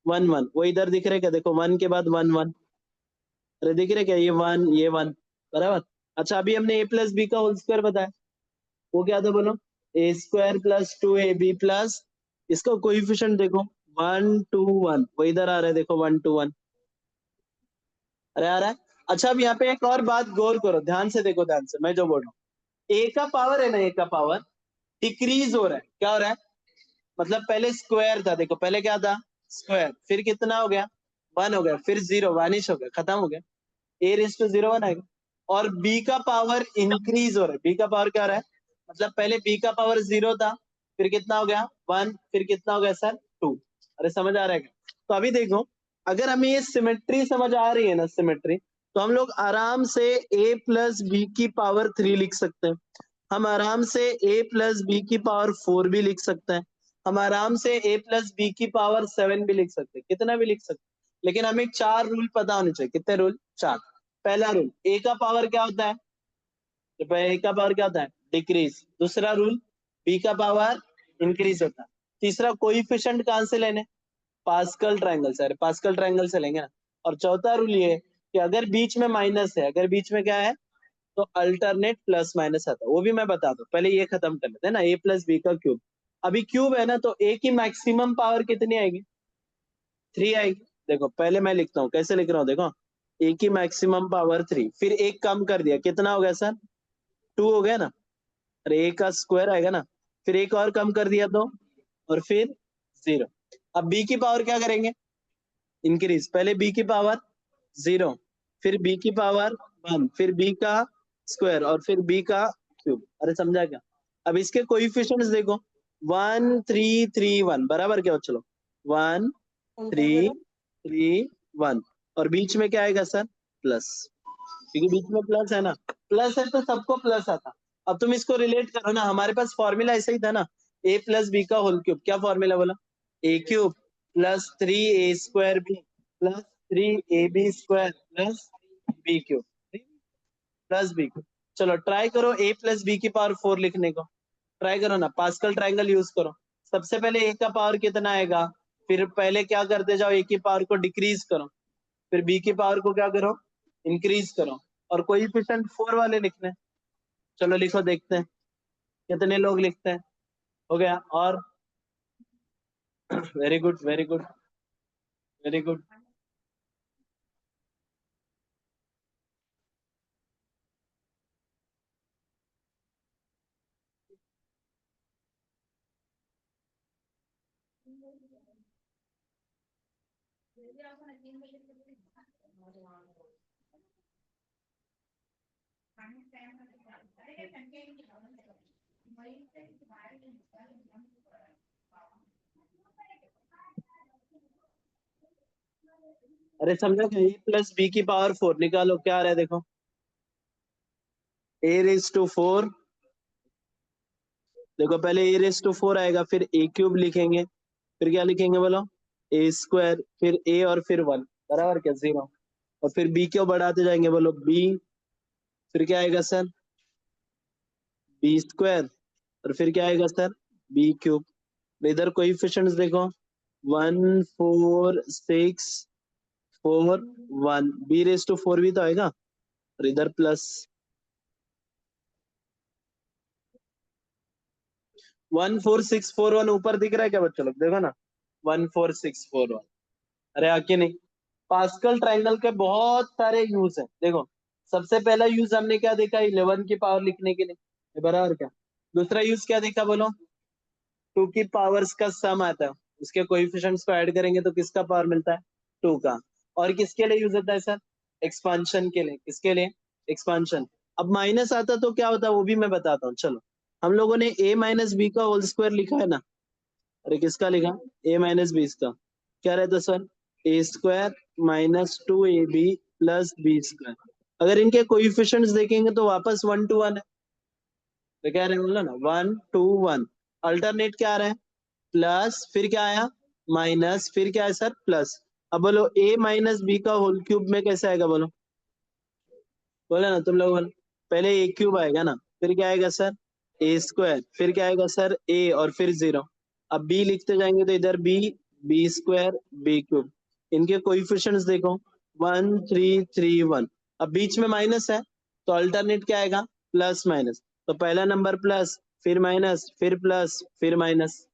1 1। वो इधर दिख रहे क्या? देखो 1 के बाद 1 1। अरे दिख रहे क्या? ये 1 ये 1, बराबर। अच्छा अभी हमने a + b का होल स्क्वायर बताया, वो क्या था बोलो? a² + 2ab प्लस, इसका कोएफिशिएंट देखो 1 2 1, वो इधर आ रहा है देखो 1 2 1। अरे आ रहा है। अच्छा अब यहाँ पे एक और बात गौर करो, ध्यान से देखो, ध्यान से मैं जो बोल रहा हूँ। ए का पावर है ना, ए का पावर डिक्रीज हो रहा है। क्या हो रहा है? मतलब पहले स्क्वायर था, देखो पहले क्या था? स्क्वायर। फिर कितना हो गया? 1 हो गया। फिर 0 वानिश हो गया, खत्म हो गया। a⁻0 1 आएगा। और b का पावर इंक्रीज हो रहा है। b का पावर क्या हो रहा है? मतलब पहले b का पावर 0 था, फिर कितना हो गया? 1, फिर कितना हो गया सर? 2। अरे समझ आ रहा है क्या? तो अभी देखो, अगर हमें ये सिमेट्री समझ आ रही है ना, सिमेट्री, तो हम लोग आराम से a + b की पावर 3 लिख सकते हैं। हम आराम से a + b की पावर 4 भी लिख सकते हैं। हम आराम से a + b की पावर 7 भी लिख सकते हैं, कितना भी लिख सकते हैं। लेकिन हमें 4 रूल पता होने चाहिए। कितने रूल? 4। पहला रूल, a का पावर क्या होता है? तो a का पावर क्या होता है? डिक्रीज। दूसरा रूल, b का पावर इंक्रीज होता है। तीसरा, कोएफिशिएंट कहां से लेने? पास्कल ट्रायंगल से। अरे पास्कल ट्रायंगल से लेंगे ना। और चौथा रूल ये है कि अगर बीच में माइनस है, अगर बीच में क्या है, तो अल्टरनेट प्लस माइनस आता है। वो भी मैं बता दूं, पहले ये खत्म कर लेते हैं ना, a + b का क्यूब। अभी क्यूब है ना, तो a की मैक्सिमम पावर कितनी आएगी? 3 आएगी। देखो पहले मैं लिखता हूँ, कैसे लिख रहा हूँ देखो, a की मैक्सिमम पावर 3, फिर एक कम कर दिया, कितना हो गया सर? 2 हो गया ना। अरे a का स्क्वायर आएगा ना। फिर एक और कम कर दिया तो, और फिर 0। अब b की पावर क्या करेंगे? इंक्रीज। पहले b की पावर 0, फिर b की पावर 1, फिर b का स्क्वायर, और फिर b का क्यूब। अरे समझा क्या? अब इसके कोएफिशिएंट्स देखो, 1 3 3 1, बराबर क्या हो? चलो 1 3 3 1, और बीच में क्या आएगा सर? प्लस। क्योंकि बीच में प्लस है ना, प्लस है तो सबको प्लस आता। अब तुम इसको रिलेट करो ना, हमारे पास फॉर्मूला ऐसा ही था ना, a प्लस बी का होल क्यूब। क्या फॉर्मूला बोला? a cube plus 3a square b plus 3ab square plus b cube plus b cube. चलो ट्राई करो a प्लस बी की पावर 4 लिखने को, ट्राई करो ना, पास्कल ट्राइंगल यूज करो। सबसे पहले a का पावर कितना आएगा, फिर पहले क्या करते जाओ, a की पावर को डिक्रीज करो, फिर b की पावर को क्या करो, इंक्रीज करो, और कोएफिशिएंट 4 वाले लिखने हैं। चलो लिखो, देखते हैं कितने लोग लिखते हैं। हो गया? और very good very good very good. अरे समझो क्या, a प्लस बी की पावर 4 निकालो, क्या आ रहा है देखो, a रेज टू 4, देखो पहले a रेज टू 4 आएगा, फिर a क्यूब लिखेंगे, फिर क्या लिखेंगे बोलो, a स्क्वायर, फिर a और फिर 1 बराबर क्या 0, और फिर b क्यों बढ़ाते जाएंगे बोलो b, फिर क्या आएगा सर b स्क्वायर, और फिर क्या आएगा सर b क्यूब। इधर कोएफिशिएंट्स देखो 1 4 6 4 1, b रेज टू 4 भी तो आएगा, और इधर प्लस 1 4 6 4 1 ऊपर दिख रहा है क्या बच्चों लोग, देखो ना 1 4 6 4 1। अरे आके नहीं, पास्कल ट्राइंगल के बहुत सारे यूज हैं। देखो सबसे पहला यूज हमने क्या देखा, 11 की पावर लिखने के लिए, ये बराबर क्या। दूसरा यूज क्या देखा बोलो, 2 की पावर्स का सम आता है, उसके कोएफिशिएंट्स को ऐड करेंगे तो किसका पावर मिलता है, 2 का। और किसके लिए यूज होता है सर, एक्सपांशन के लिए। किसके लिए, एक्सपांशन। अब माइनस आता तो क्या होता है वो भी मैं बताता हूँ। चलो हम लोगों ने a माइनस बी का होल स्क्वायर लिखा है ना, अरे किसका लिखा, a माइनस बी का, क्या रहता sir a square minus 2ab plus b square. अगर इनके कोएफिशिएंट्स देखेंगे तो वापस 1 to 1 है, तो क्या रहे बोला ना 1 to 1, अल्टरनेट क्या आ रहा है, प्लस फिर क्या आया माइनस, फिर क्या है सर प्लस। अब बोलो a माइनस बी का होल क्यूब में कैसे आएगा बोलो, बोले ना तुम लोग बोलो, पहले a क्यूब आएगा ना, फिर क्या आएगा सर a स्क्वायर, फिर क्या आएगा सर a और फिर 0। अब b लिखते जाएंगे तो इधर b b square b cube. इनके कोएफिशिएंट्स देखो 1 3 3 1। अब बीच में माइनस है तो अल्टरनेट क्या आएगा, प्लस माइनस। तो पहला नंबर प्लस, फिर माइनस, फिर प्लस, फिर माइनस।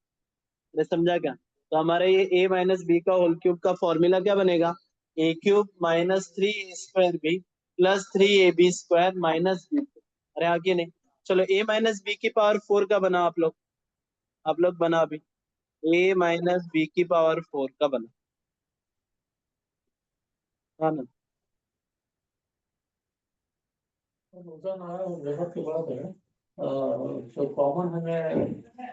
ने समझा क्या? तो हमारा ये a माइनस बी का होल क्यूब का फॉर्मूला क्या बनेगा, a cube minus 3 square b plus 3ab square minus b. अरे आगे नहीं, चलो a माइनस बी की पावर 4 का बना आप लोग बना अभी, a माइनस बी की पावर 4 का बना, हाँ ना। जरूरत की बात है। जो कॉमन हमें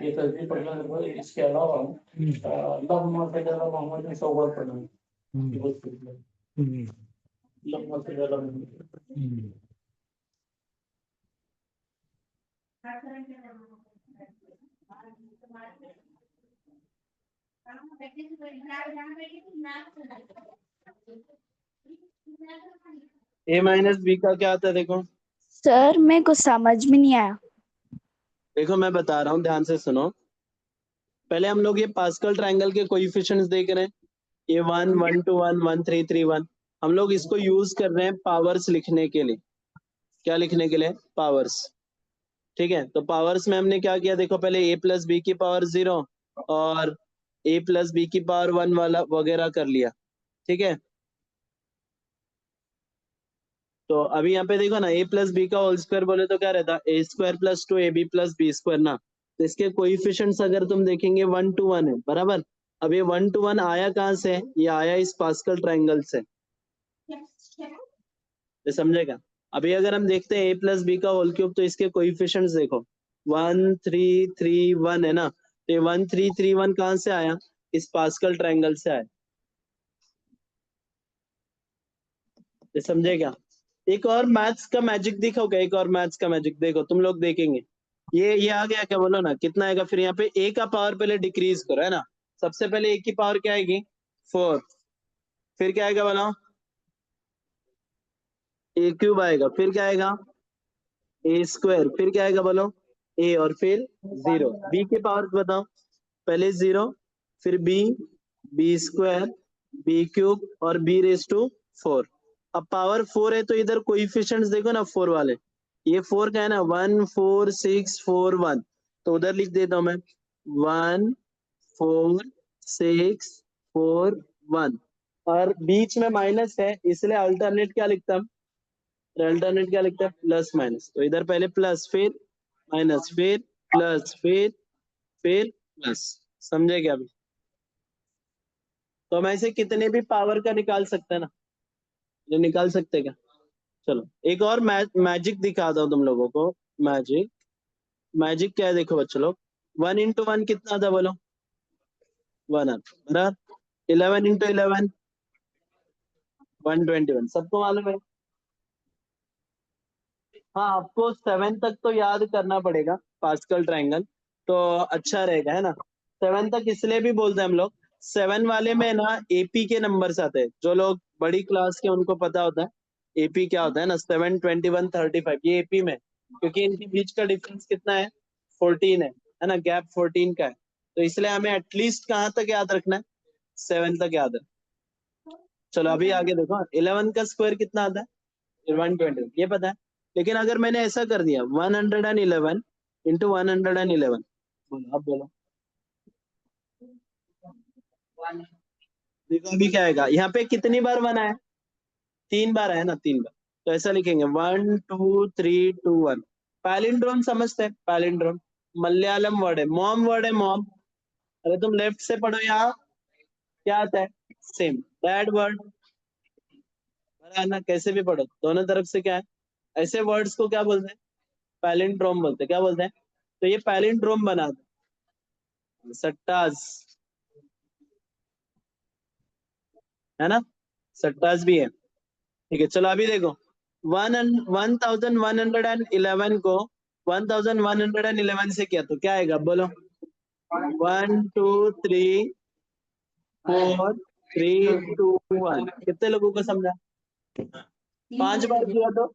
ये तस्वीर पढ़ना है, इसके अलावा अल्लाह मोहम्मद सल्लल्लाहु मोहम्मद में 100 बार पढ़ना है। अल्लाह मोहम्मद सल्लल्लाहु मोहम्मद। a माइनस बी का क्या आता है देखो, सर मेरे को समझ में नहीं आया। देखो मैं बता रहा हूँ ध्यान से सुनो। पहले हम लोग ये पास्कल ट्रायंगल के कोएफिशिएंट्स देख रहे हैं, ये 1 1 2 1 1 3 3 1। हम लोग इसको यूज कर रहे हैं पावर्स लिखने के लिए। क्या लिखने के लिए, पावर्स। ठीक है, तो पावर्स में हमने क्या किया देखो, पहले a प्लस बी की पावर 0 और a प्लस बी की पावर 1 वाला वगैरह कर लिया। ठीक है, तो अभी यहाँ पे देखो ना, a प्लस बी का होल स्क्वायर बोले तो क्या रहता, a square plus 2ab plus b square ना। तो इसके कोएफिशिएंट्स अगर तुम देखेंगे 1 to 1 है, बराबर। अब ये 1 to 1 आया कहाँ से, ये आया इस पास्कल ट्राइंगल से, ये समझेगा। अभी अगर हम देखते हैं a प्लस बी का होल क्यूब, तो इसके कोएफिशिएंट्स देखो 1 3 3 1 है ना, तो ये 1 3 3 1 कहाँ से आया, इस पास्कल ट्राइंगल से आया, ये समझे क्या। एक और मैथ्स का मैजिक दिखाओगे, एक और मैथ्स का मैजिक देखो, तुम लोग देखेंगे। ये आ गया क्या, बोलो ना कितना आएगा। फिर यहाँ पे a का पावर पहले डिक्रीज करो, है ना। सबसे पहले a की पावर क्या आएगी, 4। फिर क्या आएगा बोलो, a क्यूब आएगा। फिर क्या आएगा, a स्क्वायर। फिर क्या आएगा बोलो, a, और फिर 0। b के पावर बताओ, पहले 0, फिर b स्क्वायर, b क्यूब, और b रेज टू 4। अब पावर 4 है तो इधर कोइफिशिएंट्स देखो ना 4 वाले। ये 4 का है ना, 1 4 6 4 1। तो उधर लिख देता हूं मैं 1 4 6 4 1। और बीच में माइनस है, इसलिए अल्टरनेट क्या लिखता हूं, अल्टरनेट क्या लिखता है, प्लस माइनस। तो इधर पहले प्लस, फिर माइनस, फिर प्लस, फिर प्लस। समझे क्या अभी। तो हम ऐसे कितने भी पावर का निकाल सकते हैं ना, ये निकाल सकते हैं क्या। चलो एक और मैजिक दिखा दो तुम लोगों को। मैजिक, मैजिक क्या है देखो बच्चों लोग। 1 इंटू 1 कितना था बोलो, 1 बराबर। 11 इंटू 11 121, सबको मालूम है। हाँ, आपको 7 तक तो याद करना पड़ेगा, पास्कल ट्रायंगल तो अच्छा रहेगा, है ना। 7 तक इसलिए भी बोलते हैं हम लोग, 7 वाले में ना एपी के नंबर्स आते हैं। जो लोग बड़ी क्लास के उनको पता होता है एपी क्या होता है ना, 7 21 35, ये एपी में। क्योंकि इनके बीच का डिफरेंस कितना है, 14 है ना, गैप 14 का है। तो इसलिए हमें एटलीस्ट कहाँ तक याद रखना है, 7 तक याद रखना। चलो अभी आगे देखो, 11 का स्क्वायर कितना आता है, 120, ये पता है। लेकिन अगर मैंने ऐसा कर दिया 111 इंटू 111, बोलो अब बोलो, देखो अभी क्या आएगा। यहाँ पे कितनी बार 1 आया, 3 बार आया ना, 3 बार। तो ऐसा लिखेंगे 1 2 3 2 1। पैलिंड्रोम समझते हैं, पैलिंड्रोम मलयालम वर्ड है, मॉम वर्ड है, मॉम। अरे तुम लेफ्ट से पढ़ो, यहाँ क्या आता है, सेम। डैड वर्ड है ना, कैसे भी पढ़ो, दोनों तरफ से क्या है। ऐसे वर्ड्स को क्या बोलते हैं, पैलिंड्रोम बोलते हैं। क्या बोलते हैं, तो ये पैलिंड्रोम बना दो, सट्टास, है ना, सट्टास भी है। ठीक है, चलो अभी देखो 1111 को 1111 से किया तो क्या आएगा बोलो, 1 2 3 4 3 2 1। कितने लोगों को समझा, 5 बार किया तो।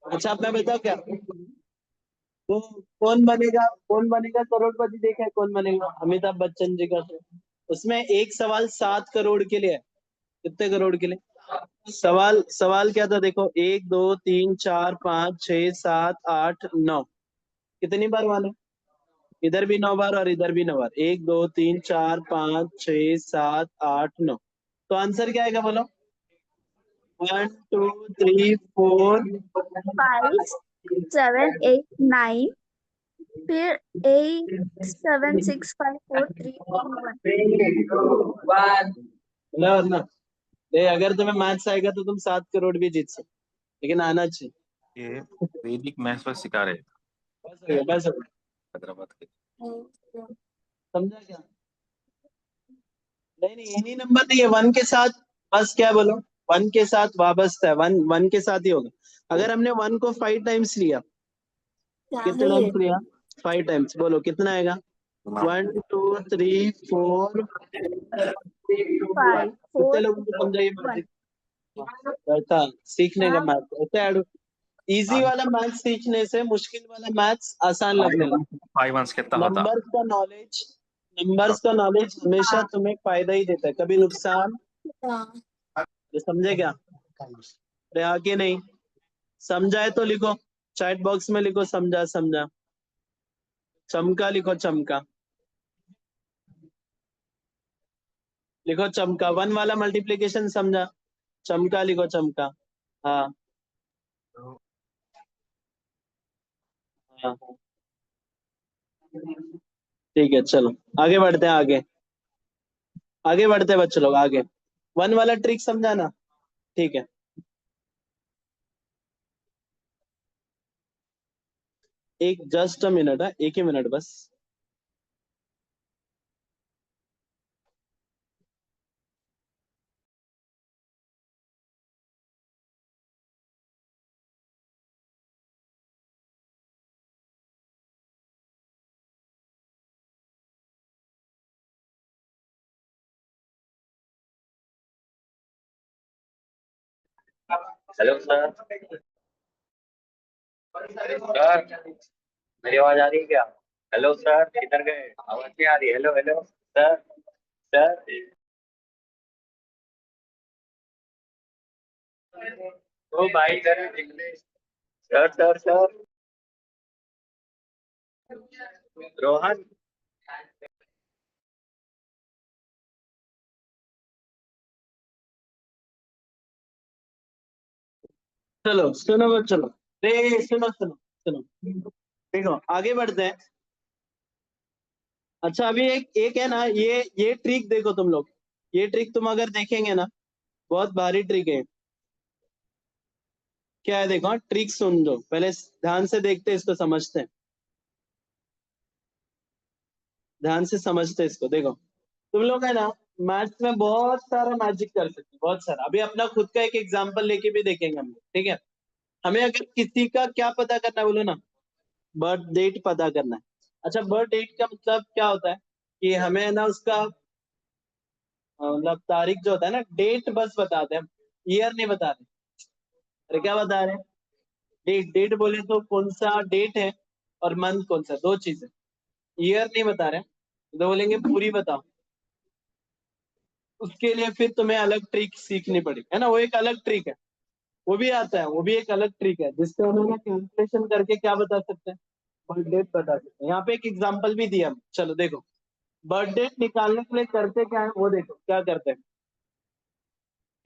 अच्छा अब मैं बताऊं क्या, तो कौन बनेगा करोड़पति, देखा है कौन बनेगा, अमिताभ बच्चन जी का शो। उसमें एक सवाल 7 करोड़ के लिए है। कितने करोड़ के लिए, सवाल सवाल क्या था देखो, 1 2 3 4 5 6 7 8 9, कितनी बार माने, इधर भी 9 बार और इधर भी 9 बार, 1 2 3 4 5 6 7 8 9। तो आंसर क्या आएगा बोलो, 1 2 3 4 5 7 8 9, फिर 8 7 6 5 4 3 2 1। बराबर ना। अगर तुम्हें मैथ्स आएगा तो तुम 7 करोड़ भी जीत सकते, लेकिन आना चाहिए। ये वैदिक मैथ्स पर सिखा रहे हैं बस हो गया, बस हो गया। हैदराबाद के। समझा क्या, नहीं नहीं इन्हीं नंबर नहीं है, 1 के साथ बस, क्या बोलो, 1 के साथ वाबस्ता है, 1 के साथ ही होगा। अगर हमने 1 को 5 टाइम्स लिया, कितने टाइम्स लिया, 5 टाइम्स, बोलो कितना आएगा, 1 2 3 4 5 कितने 4 लोगों को समझा ये 1। मैजिक। ऐसा सीखने का मैथ ऐसे, इजी वाला मैथ्स सीखने से मुश्किल वाला मैथ्स आसान लगने लगता 5 कितना है। होता। नंबर्स का नॉलेज हमेशा तुम्हें फायदा ही देता है, कभी नुकसान। ये समझे क्या, अरे आगे नहीं समझा है तो लिखो, चैट बॉक्स में लिखो समझा समझा, चमका लिखो चमका, लिखो चमका। 1 वाला मल्टीप्लीकेशन समझा, चमका लिखो चमका। हाँ हाँ, ठीक है चलो आगे बढ़ते हैं, आगे बढ़ते हैं बच्चों लोग आगे। 1 वाला ट्रिक समझा ना, ठीक है। एक जस्ट अ मिनट है, एक ही मिनट बस। Hello sir. सर मेरी आवाज आ रही है क्या? हेलो सर, किधर गए? आवाज नहीं आ रही। Hello hello sir. सर ओ भाई सर निकले। Sir sir sir. रोहन। चलो सुनो चलो, रे सुनो सुनो सुनो, देखो आगे बढ़ते हैं। अच्छा अभी एक एक है ना, ये ट्रिक देखो तुम लोग, ये ट्रिक तुम अगर देखेंगे ना, बहुत भारी ट्रिक है। क्या है देखो, ट्रिक सुन लो पहले, ध्यान से देखते हैं इसको, समझते हैं, ध्यान से समझते हैं इसको। देखो तुम लोग है ना, मैथ्स में बहुत सारा मैजिक कर सकते हैं, बहुत सारा। अभी अपना खुद का एक एग्जांपल लेके भी देखेंगे हम लोग, ठीक है। हमें अगर किसी का क्या पता करना है, बोलो ना, बर्थ डेट पता करना है। अच्छा बर्थ डेट का मतलब क्या होता है कि हमें है ना उसका मतलब तारीख जो होता है ना, डेट बस बताते हैं, ईयर नहीं बताते। अरे क्या बता रहे हैं, डेट, डेट बोले तो कौन सा डेट है और मंथ कौन सा, दो चीजें। ईयर नहीं बता रहे, तो बोलेंगे पूरी बताओ। उसके लिए फिर तुम्हें अलग ट्रिक सीखनी पड़ेगी, है ना, वो एक अलग ट्रिक है, वो भी आता है, वो भी एक अलग ट्रिक है, जिससे हम लोग कैलकुलेशन करके क्या बता सकते हैं, बर्थ डेट बता सकते हैं। यहाँ पे एक एग्जांपल भी दिया, चलो देखो। बर्थ डेट निकालने के लिए करते क्या है, वो देखो क्या करते हैं।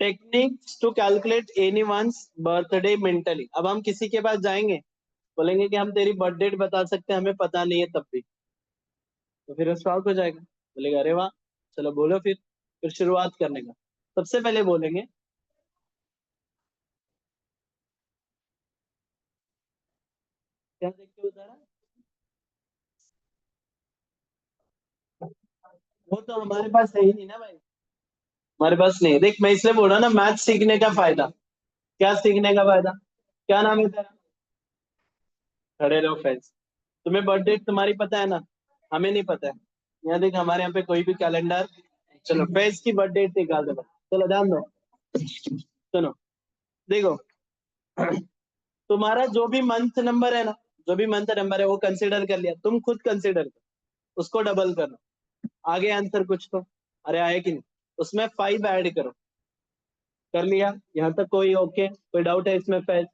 Techniques to calculate anyone's birthday mentally. अब हम किसी के पास जाएंगे, बोलेंगे कि हम तेरी बर्थ डेट बता सकते हैं, हमें पता नहीं है तब भी, तो फिर शॉक हो जाएगा, बोलेगा अरे वाह, चलो बोलो फिर शुरुआत करने का। सबसे पहले बोलेंगे, क्या देख के बता रहा है? वो तो हमारे पास है ही नहीं ना भाई, हमारे पास नहीं है। देख मैं इसलिए बोल रहा ना, मैथ सीखने का फायदा, क्या सीखने का फायदा, क्या नाम है तेरा? खड़े रहो फ्रेंड्स। तुम्हें बर्थ डेट तुम्हारी पता है ना, हमें नहीं पता है। यहाँ देख हमारे यहाँ पे कोई भी कैलेंडर, चलो फेस की बर्थ डेट निकाल दो, चलो ध्यान दो, सुनो देखो। तुम्हारा जो भी मंथ नंबर है ना, जो भी मंथ नंबर है वो कंसिडर कर लिया, तुम खुद कंसिडर करो, उसको डबल करो, आगे आंसर कुछ तो, अरे आए कि नहीं, उसमें 5 ऐड करो, कर लिया यहाँ तक, कोई ओके, कोई डाउट है इसमें? फैज,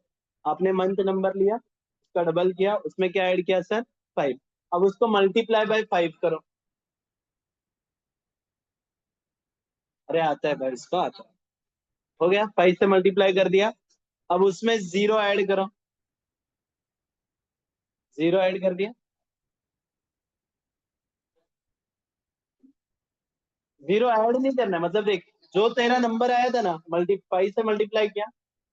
आपने मंथ नंबर लिया, उसका डबल किया, उसमें क्या ऐड किया सर? 5। अब उसको मल्टीप्लाई बाय 5 करो, अरे आता है भाई, इसका आता है। हो गया, 5 से मल्टीप्लाई कर दिया। अब उसमें 0 ऐड करो, 0 ऐड कर दिया, 0 ऐड नहीं करना है, मतलब देख, जो तेरा नंबर आया था ना, 5 से मल्टीप्लाई किया,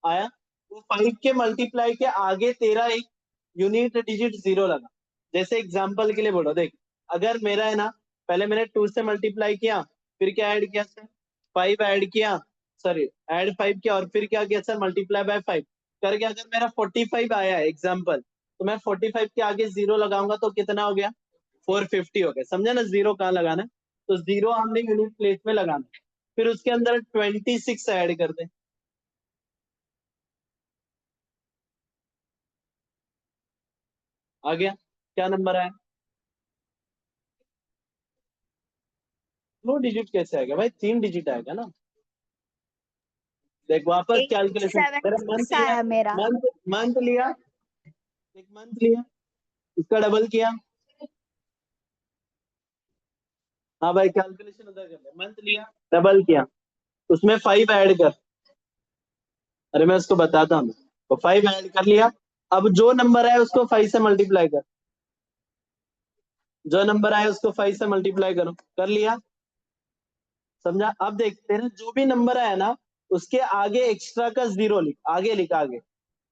आया, वो 5 के मल्टीप्लाई के आगे तेरा एक यूनिट डिजिट 0 लगा। जैसे एग्जांपल के लिए बोलो, देख अगर मेरा है ना, पहले मैंने 2 से मल्टीप्लाई किया, फिर क्या ऐड किया सर? 5 ऐड किया, सॉरी ऐड 5 किया, और फिर क्या किया सर? मल्टीप्लाई बाय 5 करके अगर मेरा 45 आया है एग्जाम्पल, तो मैं 45 के आगे 0 लगाऊंगा तो कितना हो गया? 450 हो गया। समझा ना, 0 कहाँ लगाना है? तो 0 हमने यूनिट प्लेस में लगाना है। फिर उसके अंदर 26 ऐड कर दे, आ गया, क्या नंबर आया? 2 डिजिट कैसे आएगा भाई, 3 डिजिट आएगा ना। देख वापस कैलकुलेशन, मेरा मंथ 876 लिया, आया मेरा। मंथ मंथ लिया, एक मंथ लिया, उसका डबल किया, हाँ भाई कैलकुलेशन उधर कर ले, मंथ लिया डबल किया, उसमें 5 ऐड कर, अरे मैं उसको बताता हूँ, तो 5 ऐड कर लिया। अब जो नंबर है उसको 5 से मल्टीप्लाई कर, जो नंबर आया उसको 5 से मल्टीप्लाई करो, कर लिया, समझा? अब देख तेरा जो भी नंबर आया ना, उसके आगे एक्स्ट्रा का 0 लिख, आगे लिख आगे।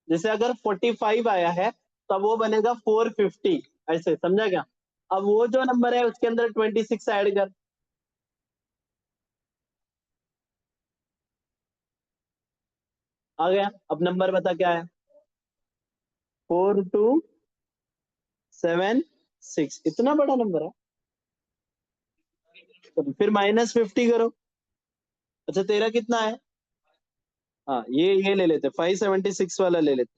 जैसे अगर 45 आया है, तब वो बनेगा 450, ऐसे, समझा क्या? अब वो जो नंबर है उसके अंदर 26 ऐड कर, आ गया। अब नंबर बता क्या है? 4276, इतना बड़ा नंबर है। तो फिर -50 करो। अच्छा तेरा कितना है? हाँ ये ले लेते, 576 वाला ले लेते,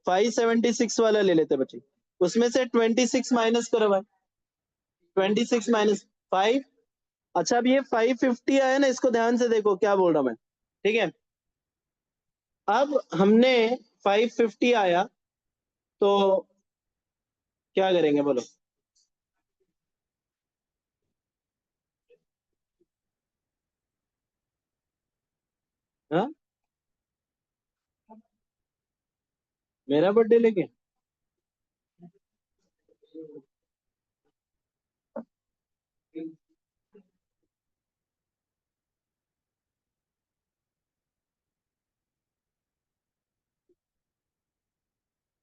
576 वाला ले लेते बच्चे। उसमें से 26 माइनस करो भाई, 26 माइनस 5। अच्छा अब ये 550 आया ना, इसको ध्यान से देखो क्या बोल रहा मैं, ठीक है। अब हमने 550 आया तो क्या करेंगे बोलो? हाँ मेरा बर्थडे लेके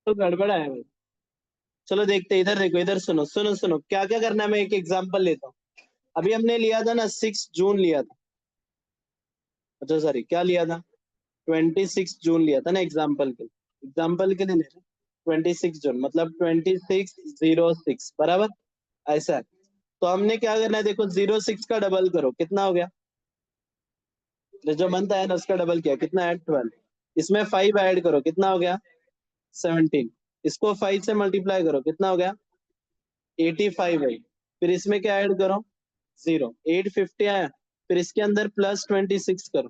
तो गड़बड़ है भाई। चलो देखते, इधर देखो, इधर सुनो सुनो सुनो, क्या क्या करना है, मैं एक एग्जांपल लेता हूँ। अभी हमने लिया था ना 6 जून लिया था, अच्छा सॉरी क्या लिया था, 26 जून लिया था ना, एग्जाम्पल के लिए ले रहे 26 जून, मतलब 2606 बराबर, ऐसा है। तो हमने क्या करना है, देखो 06 का डबल करो, कितना हो गया, जो मंथ आया ना उसका डबल किया, कितना है 12। इसमें 5 ऐड करो, कितना हो गया 17। इसको 5 से मल्टीप्लाई करो, कितना हो गया 85 है। फिर इसमें क्या ऐड करो 0, 850 आया। फिर इसके अंदर प्लस 26 करो,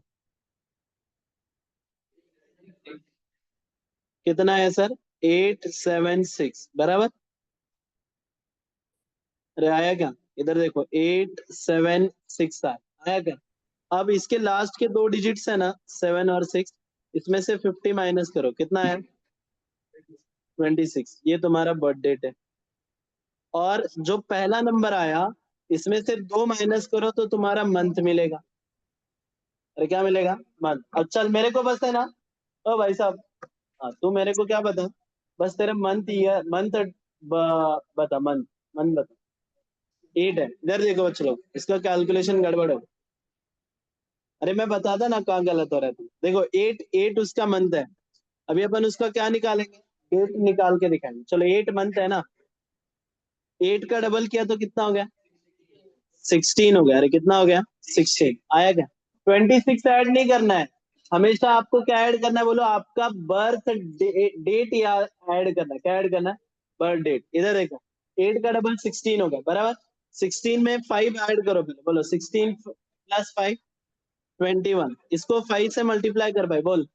कितना है सर 876 बराबर। अरे आया क्या, इधर देखो 876 आया क्या। अब इसके लास्ट के 2 डिजिट्स है ना 7 और 6, इसमें से 50 माइनस करो, कितना है 26, ये तुम्हारा बर्थ डेट है। और जो पहला नंबर आया इसमें से 2 माइनस करो तो तुम्हारा मंथ मिलेगा। अरे क्या मिलेगा, मंथ। अब चल मेरे को बस है ना, ओ भाई साहब, हाँ तू मेरे को क्या बता, बस तेरा मंथ ईयर मंथ बता, मंथ मंथ बता। 8 है, इधर देखो बच्चे लोग, इसका कैलकुलेशन गड़बड़ है। अरे मैं बताता ना कहाँ गलत हो रहा है तू, देखो 8 8 उसका मंथ है। अभी अपन उसका क्या निकालेंगे, डेट निकाल के दिखाएंगे। चलो 8 मंथ है ना, 8 का डबल किया तो कितना हो गया 16 हो गया। अरे कितना हो गया 16 आया क्या। 26 ऐड नहीं करना है, हमेशा आपको क्या ऐड करना है बोलो, आपका बर्थ डेट या ऐड करना है, क्या ऐड करना है बर्थ डेट। इधर देखो 8 का डबल 16 हो गया बराबर। 16 में 5 ऐड करो, पहले बोलो 16 प्लस 5 21। इसको 5 से मल्टीप्लाई कर भाई, बोल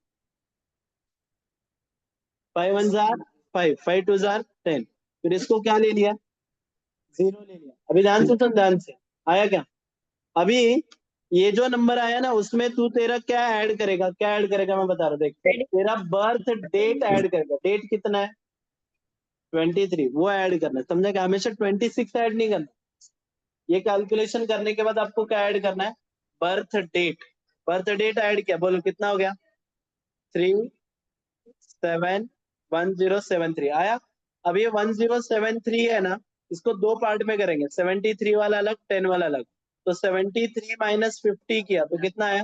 5 1 जार 5, 5 2 जार 10। फिर इसको क्या ले लिया 0 ले लिया। अभी ध्यान से सुन, ध्यान से, आया क्या। अभी ये जो नंबर आया ना उसमें तू तेरा क्या ऐड करेगा, क्या ऐड करेगा मैं बता रहा हूँ, देख तेरा बर्थ डेट ऐड करेगा। डेट कितना है 23, वो ऐड करना है, समझेगा। हमेशा 26 ऐड नहीं करना। ये कैलकुलेशन करने के बाद आपको क्या ऐड करना है birth date. Birth date add किया, बोलो कितना हो गया 371073 आया। अब ये 1073 है ना, इसको 2 पार्ट में करेंगे, 73 वाला अलग 10 वाला अलग। तो 73 माइनस 50 किया तो कितना आया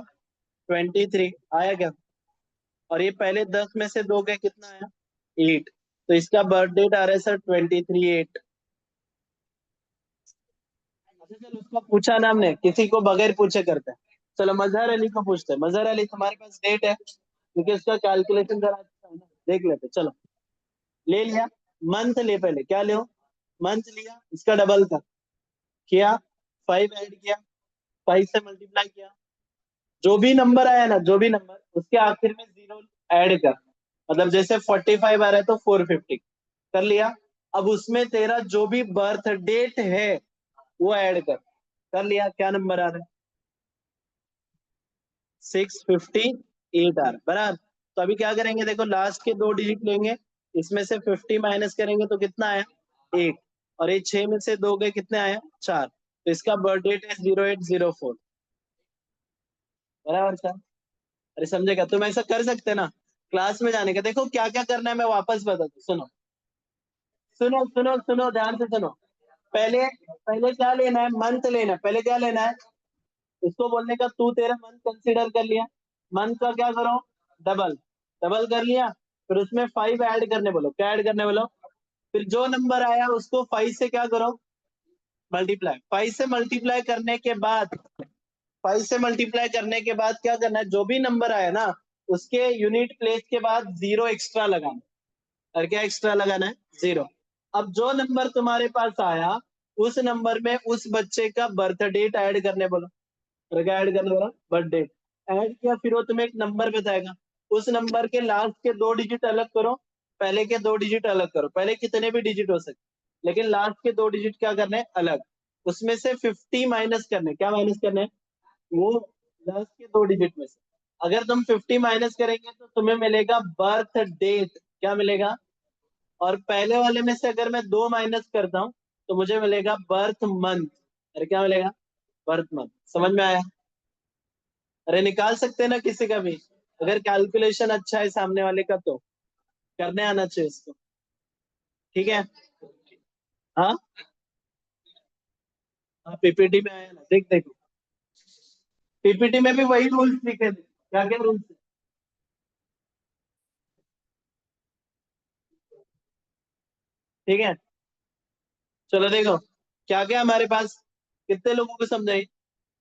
23 आया क्या। और ये पहले 10 में से 2 गए, कितना आया 8। तो इसका बर्थ डेट आ रहा है सर 23/8। अच्छा चलो उसको पूछा ना हमने, किसी को बगैर पूछे करते हैं। चलो मजहर अली को पूछते हैं। मजहर अली तुम्हारे पास डेट है, क्योंकि उसका कैलकुलेशन जरा अच्छा है ना, देख लेते। चलो ले लिया, मंथ ले, पहले क्या ले मंथ लिया, इसका डबल कर किया, 5 ऐड किया, 5 से मल्टीप्लाई किया, जो भी नंबर आया ना, जो भी नंबर उसके आखिर में 0 ऐड कर। मतलब जैसे 45 आ रहा है तो 450 कर लिया। अब उसमें तेरा जो भी बर्थ डेट है वो ऐड कर लिया, क्या नंबर आ रहा है 658 आ रहा है बराबर। तो अभी क्या करेंगे, देखो लास्ट के 2 डिजिट लेंगे, इसमें से 50 माइनस करेंगे तो कितना आया 8। और ये 6 में से 2 गए, कितने आया 4। तो इसका बर्थ डेट है 0804 बराबर सर। अरे समझेगा, तुम ऐसा कर सकते ना क्लास में जाने का। देखो क्या क्या करना है मैं वापस बता दूं, सुनो सुनो सुनो सुनो, ध्यान से सुनो। पहले पहले क्या लेना है, मंथ लेना है। पहले क्या लेना है, इसको बोलने का तू तेरा मंथ कंसीडर कर लिया, मंथ का क्या करो डबल, डबल कर लिया। फिर उसमें 5 ऐड करने बोलो, क्या ऐड करने बोलो। फिर जो नंबर आया उसको 5 से क्या करो मल्टीप्लाई। 5 से मल्टीप्लाई करने के बाद 5 से मल्टीप्लाई करने के बाद क्या करना है, जो भी नंबर आया ना उसके यूनिट प्लेस के बाद 0 एक्स्ट्रा लगाना है। और क्या एक्स्ट्रा लगाना है? 0। अब जो नंबर तुम्हारे पास आया उस नंबर में उस बच्चे का बर्थ डेट ऐड करने बोलो। और क्या ऐड करने बोला? बर्थ डेट ऐड किया, फिर वो तुम्हें एक नंबर बताएगा। उस नंबर के लास्ट के 2 डिजिट अलग करो, पहले के 2 डिजिट अलग करो। पहले कितने भी डिजिट हो सकते लेकिन लास्ट के 2 डिजिट क्या करने हैं? अलग। उसमें से 50 माइनस करने। क्या माइनस करने हैं? वो लास्ट के 2 डिजिट में से। अगर तुम 50 माइनस करेंगे तो तुम्हें मिलेगा बर्थ डेट। क्या मिलेगा? और पहले वाले में से अगर मैं 2 माइनस करता हूं तो मुझे मिलेगा बर्थ मंथ। अरे क्या मिलेगा? Birth month. समझ में आया? अरे निकाल सकते हैं ना किसी का भी, अगर कैलकुलेशन अच्छा है सामने वाले का तो करने आना चाहिए उसको। ठीक है? हाँ हाँ, पीपीटी में आया ना, देख देखो पीपीटी में भी वही रूल्स लिखे थे। क्या क्या रूल्स? ठीक है, चलो देखो क्या क्या हमारे पास, कितने लोगों को समझाई?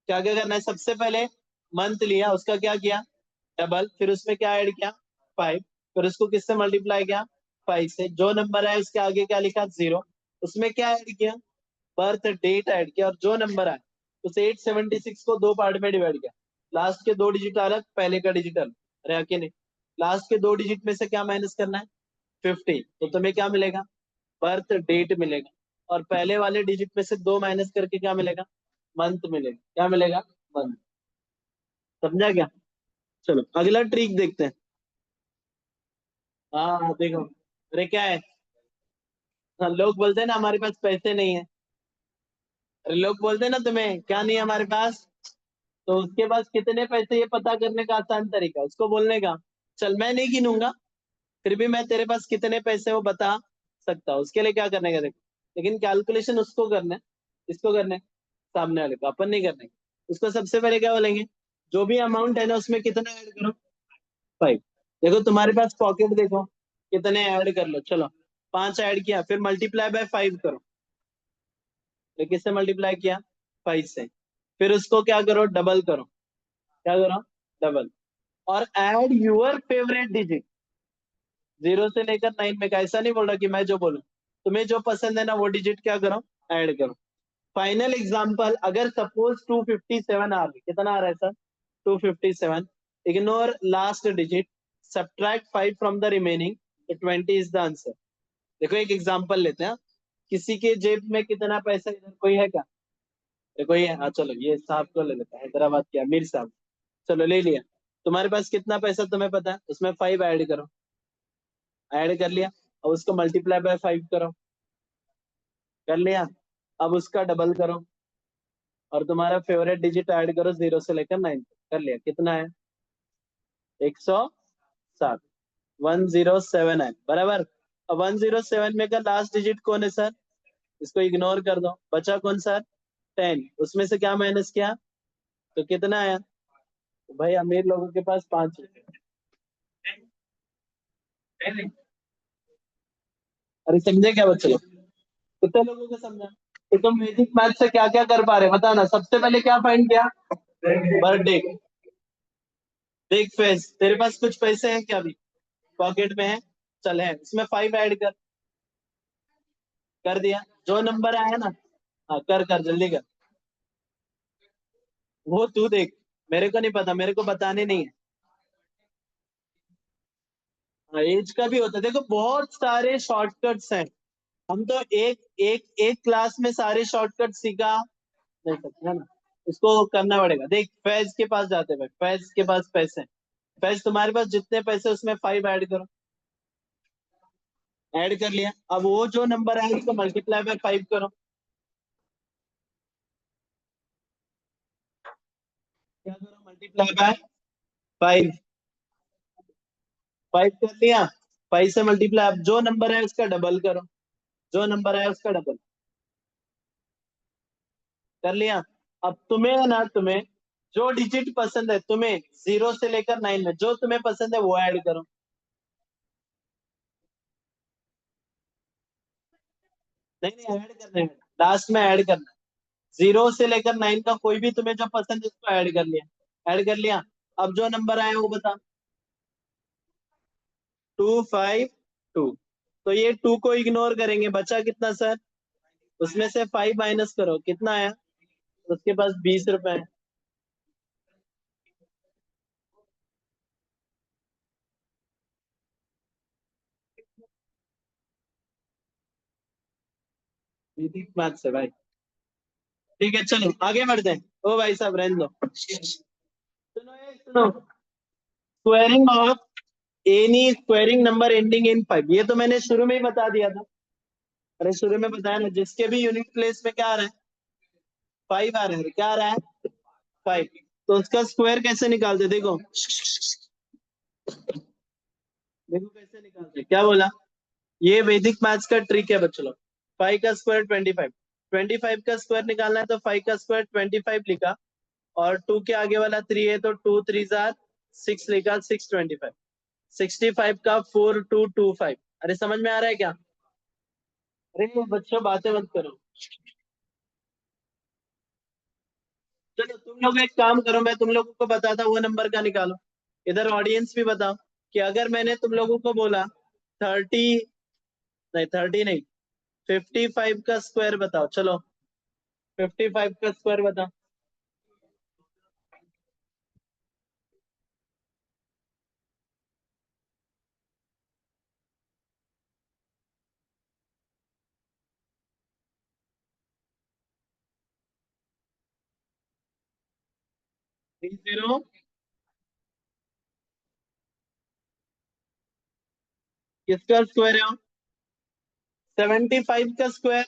क्या क्या करना है? सबसे पहले मंथ लिया, उसका क्या किया? डबल। फिर उसमें क्या ऐड किया? 5। फिर उसको किससे मल्टीप्लाई किया? 5 से। जो नंबर है उसके आगे क्या लिखा? 0। उसमें क्या ऐड किया? बर्थ डेट ऐड किया। और जो नंबर आया उस 876 को 2 पार्ट में डिवाइड किया। लास्ट के 2 डिजिट अलग, पहले का डिजिट अलग। अरे आके नहीं, लास्ट के 2 डिजिट में से क्या माइनस करना है? 50। तो तुम्हें क्या मिलेगा? बर्थ डेट मिलेगा। और पहले वाले डिजिट में से 2 माइनस करके क्या मिलेगा? मंथ मिलेगा। क्या मिलेगा? मंथ। समझा क्या? चलो अगला ट्रिक देखते हैं। हाँ देखो, अरे क्या है, हाँ, लोग बोलते हैं ना हमारे पास पैसे नहीं है। अरे लोग बोलते हैं ना तुम्हें क्या नहीं है हमारे पास, तो उसके पास कितने पैसे ये पता करने का आसान तरीका है उसको बोलने का। चल मैं नहीं गिनूंगा, फिर भी मैं तेरे पास कितने पैसे वो बता सकता हूँ। उसके लिए क्या करने का देखो, लेकिन कैलकुलेशन उसको करना है, इसको करना है, सामने वाले को, अपन नहीं करने का। उसको सबसे पहले क्या बोलेंगे, जो भी अमाउंट है ना उसमें कितना ऐड करो? 5। देखो तुम्हारे पास पॉकेट देखो कितने ऐड कर लो। चलो 5 ऐड किया, फिर मल्टीप्लाई बाय 5 करो। तो किससे मल्टीप्लाई किया? 5 से। फिर उसको क्या करो? डबल करो। क्या करो? डबल। और ऐड यूर फेवरेट डिजिट 0 से लेकर 9 में का। ऐसा नहीं बोल रहा कि मैं जो बोलूं, तुम्हें जो पसंद है ना वो डिजिट क्या करो? ऐड करो। फाइनल एग्जांपल, अगर सपोज 257 आ रहा है, कितना आ रहा है sir? 257। Ignore last digit, subtract 5 from the remaining, तो 20 इज द आंसर। देखो एक एग्जांपल लेते हैं। किसी के जेब में कितना पैसा, इधर कोई है क्या? देखो ये, हाँ चलो ये साहब को ले लेते हैं, हैदराबाद के अमीर साहब। चलो ले लिया। तुम्हारे पास कितना पैसा तुम्हें पता है, उसमें 5 ऐड करो। ऐड कर लिया, अब उसको मल्टीप्लाई बाय 5 करो। कर लिया, अब उसका डबल करो। और तुम्हारा फेवरेट डिजिट ऐड करो 0 से लेकर 9 तक। कर लिया, कितना है? 107। 107 है बराबर। अब 107 में का लास्ट डिजिट कौन है सर? इसको इग्नोर कर दो, बचा कौन सा? 10। उसमें से क्या माइनस किया तो कितना आया? तो भाई अमीर लोगों के पास 5 है। अरे समझे क्या बच्चे लोग? कितने लोगों को समझा? तो तुम वैदिक मैथ से क्या क्या कर पा रहे बताना। सबसे पहले क्या फाइंड किया? बर्थडे। देख फेस, तेरे पास कुछ पैसे हैं क्या अभी? पॉकेट में है? चल है, इसमें 5 ऐड कर दिया। जो नंबर आया ना, हाँ कर कर जल्दी कर। वो तू देख, मेरे को नहीं पता, मेरे को बताने नहीं है। हाँ एज का भी होता है, देखो बहुत सारे शॉर्टकट्स हैं। हम तो एक एक एक क्लास में सारे शॉर्टकट सीखा नहीं सकते है ना, उसको करना पड़ेगा। देख फैज के पास जाते हैं, फैज के पास पैसे हैं। फैज तुम्हारे पास जितने पैसे उसमें 5 ऐड करो। ऐड कर लिया, अब वो जो नंबर है उसको मल्टीप्लाई बाय 5 करो। क्या करो? Multiply by 5। 5 कर लिया, 5 से मल्टीप्लाई, अब जो नंबर है उसका डबल करो। जो नंबर है उसका डबल कर लिया। अब तुम्हें है ना, तुम्हें जो डिजिट पसंद है, तुम्हें 0 से लेकर 9 में जो तुम्हें पसंद है वो ऐड करो। नहीं नहीं, ऐड करना है, लास्ट में ऐड करना है। 0 से लेकर 9 का कोई भी तुम्हें जो पसंद है उसको ऐड कर लिया, ऐड कर लिया। अब जो नंबर आया वो बता। 252। तो ये 2 को इग्नोर करेंगे, बचा कितना सर? उसमें से 5 माइनस करो, कितना आया? उसके पास 20 रुपए है। वैदिक मैथ से भाई। ठीक है चलो आगे बढ़ते हैं। ओ भाई साहब रहने दो। सुनो ये सुनो, squaring of any squaring number ending in 5, ये तो मैंने शुरू में ही बता दिया था। अरे शुरू में बताया ना, जिसके भी यूनिट प्लेस में क्या आ रहा है? 5 आ रहा है। क्या आ रहा है? 5। तो उसका स्क्वायर कैसे निकालते? देखो देखो कैसे निकालते, क्या बोला? ये वैदिक मैथ्स का ट्रिक है बच्चों लोग। 5 का स्क्वायर 25, 25 का स्क्वायर निकालना है तो 5 का स्क्वायर 25 लिखा, और 2 के आगे वाला 3 है तो 2 3 जार 6 लिखा, 625। 65 का 4225। अरे समझ में आ रहा है क्या? अरे बच्चों बातें मत करो। चलो तुम लोग एक काम करो, मैं तुम लोगों को बताता हूँ, वो नंबर का निकालो। इधर ऑडियंस भी बताओ कि अगर मैंने तुम लोगों को बोला 30, नहीं 30 नहीं, 55 का स्क्वायर बताओ। चलो 55 का स्क्वायर बताओ। 30, किसका स्क्वायर है? 75 का स्क्वायर,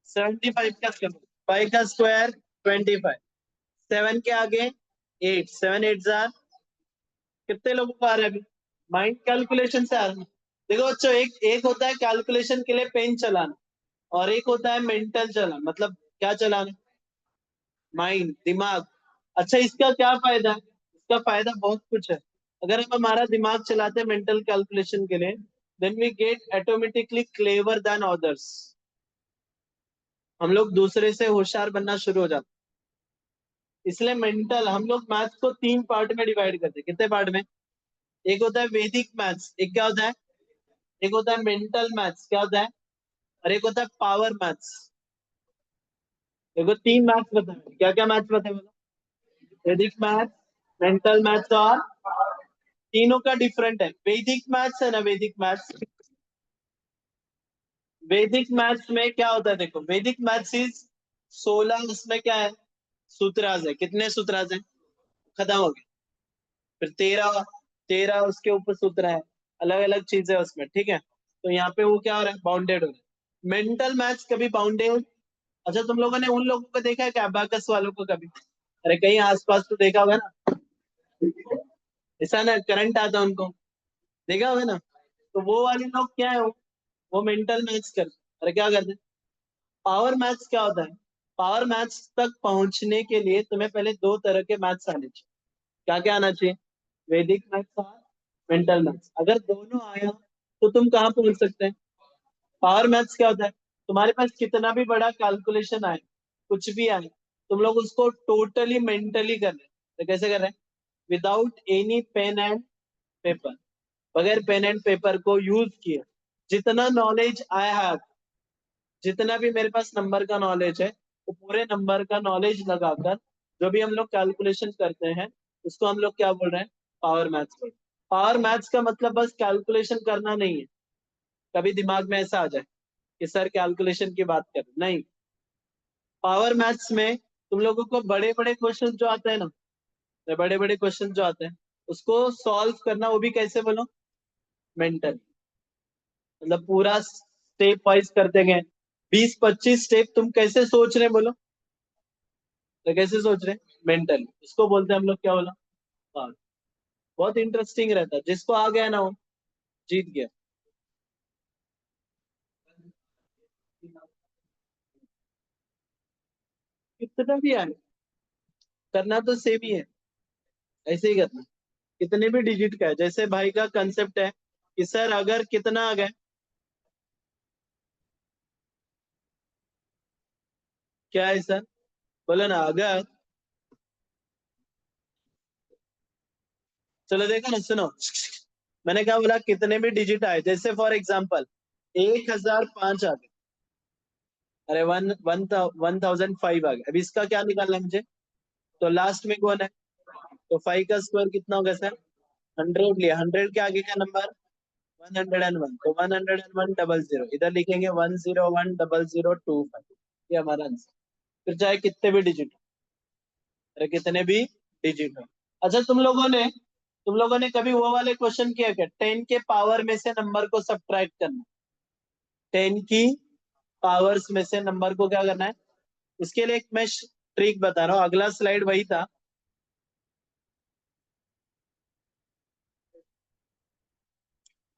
75 का स्क्वायर, 5 का स्क्वायर 25, 7 के आगे 8, 7 8 जार, कितने लोगों को आ रहा है अभी? माइंड कैलकुलेशन से आ रहा है। देखो बच्चों, एक एक होता है कैलकुलेशन के लिए पेन चलाना, और एक होता है मेंटल चलाना। मतलब क्या चलाना? माइंड, दिमाग। अच्छा इसका क्या फायदा है? इसका फायदा बहुत कुछ है। अगर हम हमारा दिमाग चलाते हैं मेंटल कैलकुलेशन के लिए, then we get automatically clever than others. हम लोग दूसरे से होशियार बनना शुरू हो जाते हैं। इसलिए मेंटल, हम लोग मैथ्स को 3 पार्ट में डिवाइड करते हैं। कितने पार्ट में? एक होता है वैदिक मैथ्स, एक क्या होता है? एक होता है मेंटल मैथ्स, क्या होता है? और एक होता है पावर मैथ्स। देखो 3 मैथ्स बताए, क्या क्या मैथ्स बताए बोलो? वैदिक मैथ्स, मेंटल मैथ्स, और तीनों का डिफरेंट है। वैदिक मैथ्स है ना, वैदिक मैथ्स, वैदिक मैथ्स में क्या होता है? देखो वैदिक मैथ्स इज 16, उसमें क्या है? सूत्राज है। कितने सूत्राज है? खत्म हो गए। फिर 13, 13 उसके ऊपर सूत्र है, अलग अलग चीजें उसमें, ठीक है। तो यहाँ पे वो क्या हो रहा है? बाउंडेड हो रहा है। मेंटल मैथ्स कभी बाउंडेड? अच्छा तुम लोगों ने उन लोगों को देखा है क्या, अबाकस वालों को कभी? अरे कहीं आसपास तो देखा होगा ना, ऐसा ना करंट आता उनको, देखा होगा ना। तो वो वाले लोग क्या है, वो मेंटल मैथ्स करते हैं। अरे क्या करते हैं? पावर मैथ्स क्या होता है? पावर मैथ्स तक पहुंचने के लिए तुम्हें पहले 2 तरह के मैथ्स आने चाहिए। क्या क्या आना चाहिए? वैदिक मैथ्स और मेंटल मैथ्स। अगर दोनों आया तो तुम कहाँ पहुंच सकते हैं? पावर मैथ्स क्या होता है? तुम्हारे पास कितना भी बड़ा कैलकुलेशन आए, कुछ भी आए, तुम लोग उसको टोटली मेंटली कर रहे हैं। तो कैसे कर रहे हैं? Without any pen and paper, बगैर पेन एंड पेपर को यूज किए। जितना नॉलेज आई हैव, जितना भी मेरे पास नंबर का नॉलेज है, वो पूरे नंबर का नॉलेज लगाकर जो भी हम लोग कैलकुलेशन करते हैं, उसको हम लोग क्या बोल रहे हैं? पावर मैथ्स बोल रहे हैं। पावर मैथ्स का मतलब बस कैलकुलेशन करना नहीं है। कभी दिमाग में ऐसा आ जाए कि सर कैलकुलेशन की बात कर, नहीं। पावर मैथ्स में तुम लोगों को बड़े बड़े क्वेश्चन जो आते हैं ना, बड़े बड़े क्वेश्चन जो आते हैं, उसको सॉल्व करना, वो भी कैसे बोलो? मेंटल। मतलब पूरा स्टेप वाइज करते गए, 20 25 स्टेप तुम कैसे सोच रहे हैं बोलो? तो कैसे सोच रहे हैं? मेंटली। उसको बोलते हैं हम लोग, क्या बोला? हाँ। बहुत इंटरेस्टिंग रहता है, जिसको आ गया ना वो जीत गया। कितना भी आए, करना तो सेम ही है, ऐसे ही करना। कितने भी डिजिट का है, जैसे भाई का कंसेप्ट है कि सर अगर कितना आ गया, क्या है सर? बोलो ना। अगर चलो देखो ना, सुनो, मैंने क्या बोला, कितने भी डिजिट आए, जैसे फॉर एग्जाम्पल 1005 आ गए, अरे 1005 आ गए, अब इसका क्या निकालना है मुझे? तो लास्ट में कौन है? तो 5 का स्क्वायर कितना होगा सर? 100 लिया, 100 के आगे का नंबर 101, तो 101 00, इधर लिखेंगे 1010025, ये हमारा आंसर। फिर चाहे कितने भी डिजिट, अरे कितने भी डिजिट हो। अच्छा, तुम लोगों ने कभी वो वाले क्वेश्चन किया क्या, 10 के पावर में से नंबर को सब्ट्रैक्ट करना? 10 की पावर्स में से नंबर को क्या करना है? इसके लिए एक मैं ट्रिक बता रहा हूँ, अगला स्लाइड वही था।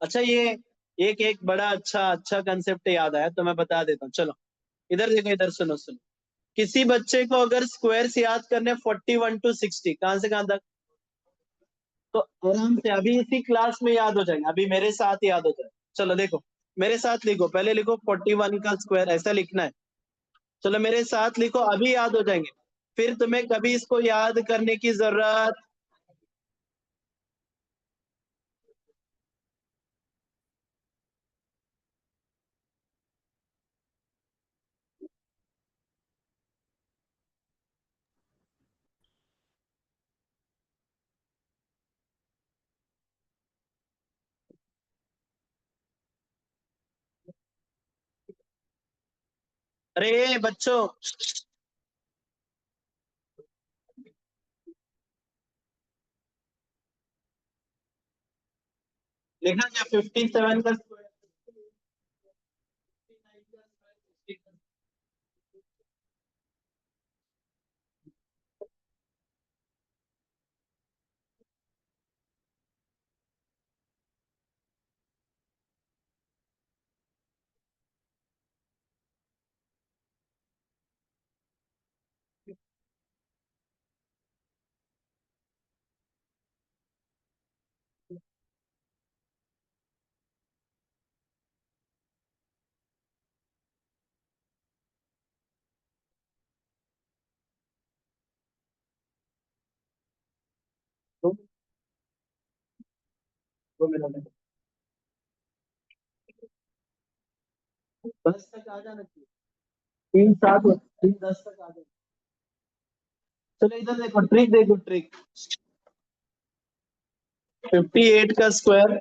अच्छा, ये एक एक बड़ा अच्छा अच्छा कंसेप्ट याद आया तो मैं बता देता हूँ, चलो इधर देखो, इधर सुनो सुनो। किसी बच्चे को अगर स्क्वायर्स याद करने 41 to 60, कहां से कहां तक, तो आराम से अभी इसी क्लास में याद हो जाएंगे, अभी मेरे साथ याद हो जाए। चलो देखो, मेरे साथ लिखो, पहले लिखो 41 का स्क्वायर, ऐसा लिखना है। चलो मेरे साथ लिखो, अभी याद हो जाएंगे, फिर तुम्हें कभी इसको याद करने की जरूरत। अरे बच्चों, लिखा क्या 57 का स्क्वायर? दो मिनट में 10 तक आ जाना चाहिए, 3 7 3 10 तक आ जाना। चलो इधर देखो, ट्रिक देखो, ट्रिक। 58 का स्क्वायर,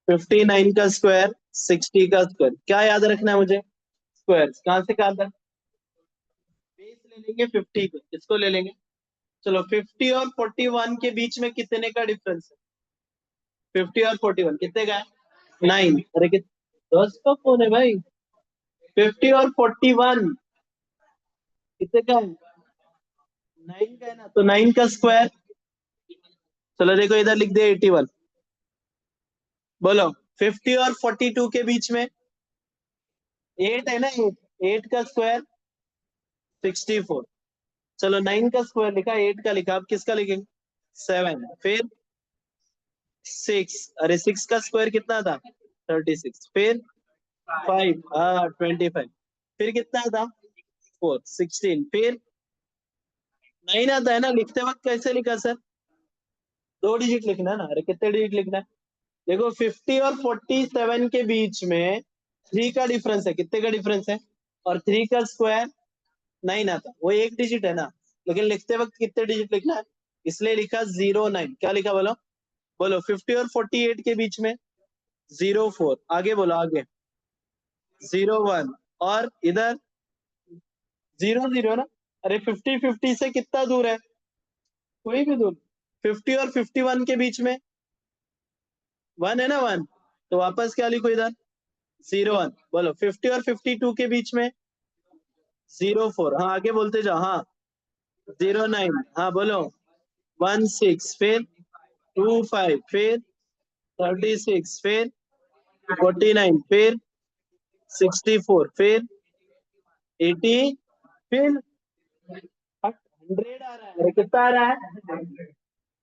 59 का स्क्वायर, 60 का स्क्वायर, क्या याद रखना है मुझे? स्क्वायर कहां से कहां तक? बेस ले लेंगे 50 को, इसको ले लेंगे। चलो 50 और 41 के बीच में कितने का डिफरेंस है? 50 और 41 कितने का है? 9। अरे 10 का कौन है भाई? 50 और 41 कितने का है? 9 का है ना, तो 9 का स्क्वायर। चलो देखो, इधर लिख दे 81। बोलो 50 और 42 के बीच में 8 है ना, 8 का स्क्वायर 64। चलो 9 का स्क्वायर लिखा, 8 का लिखा, अब किसका लिखेंगे? 7, फिर 6, अरे 6 का स्क्वायर कितना था? 36, फिर 5, हाँ 25, फिर कितना था? 4, 16, फिर 9 आता है ना, लिखते वक्त कैसे लिखा सर? 2 डिजिट लिखना है ना, अरे कितने डिजिट लिखना है? देखो 50 और 47 के बीच में 3 का डिफरेंस है, कितने का डिफरेंस है? और 3 का स्क्वायर 9 आता, वो 1 डिजिट है ना, लेकिन लिखते वक्त कितने डिजिट लिखना है? इसलिए लिखा 09। क्या लिखा बोलो? बोलो 50 और 48 के बीच में 04, आगे बोलो, आगे 01, और इधर 00 ना। अरे 50 से कितना दूर है? कोई भी दूर। 50 और 51 के बीच में 1 है ना, 1, तो वापस क्या लिखो इधर? 01। बोलो 50 और 52 के बीच में 04, हाँ आगे बोलते जाओ, हाँ 09, हाँ बोलो 16, फिर 25, फिर 36, फिर 49, फिर 64, फिर 80, फिर 100 आ रहा है। अरे कितना आ रहा है?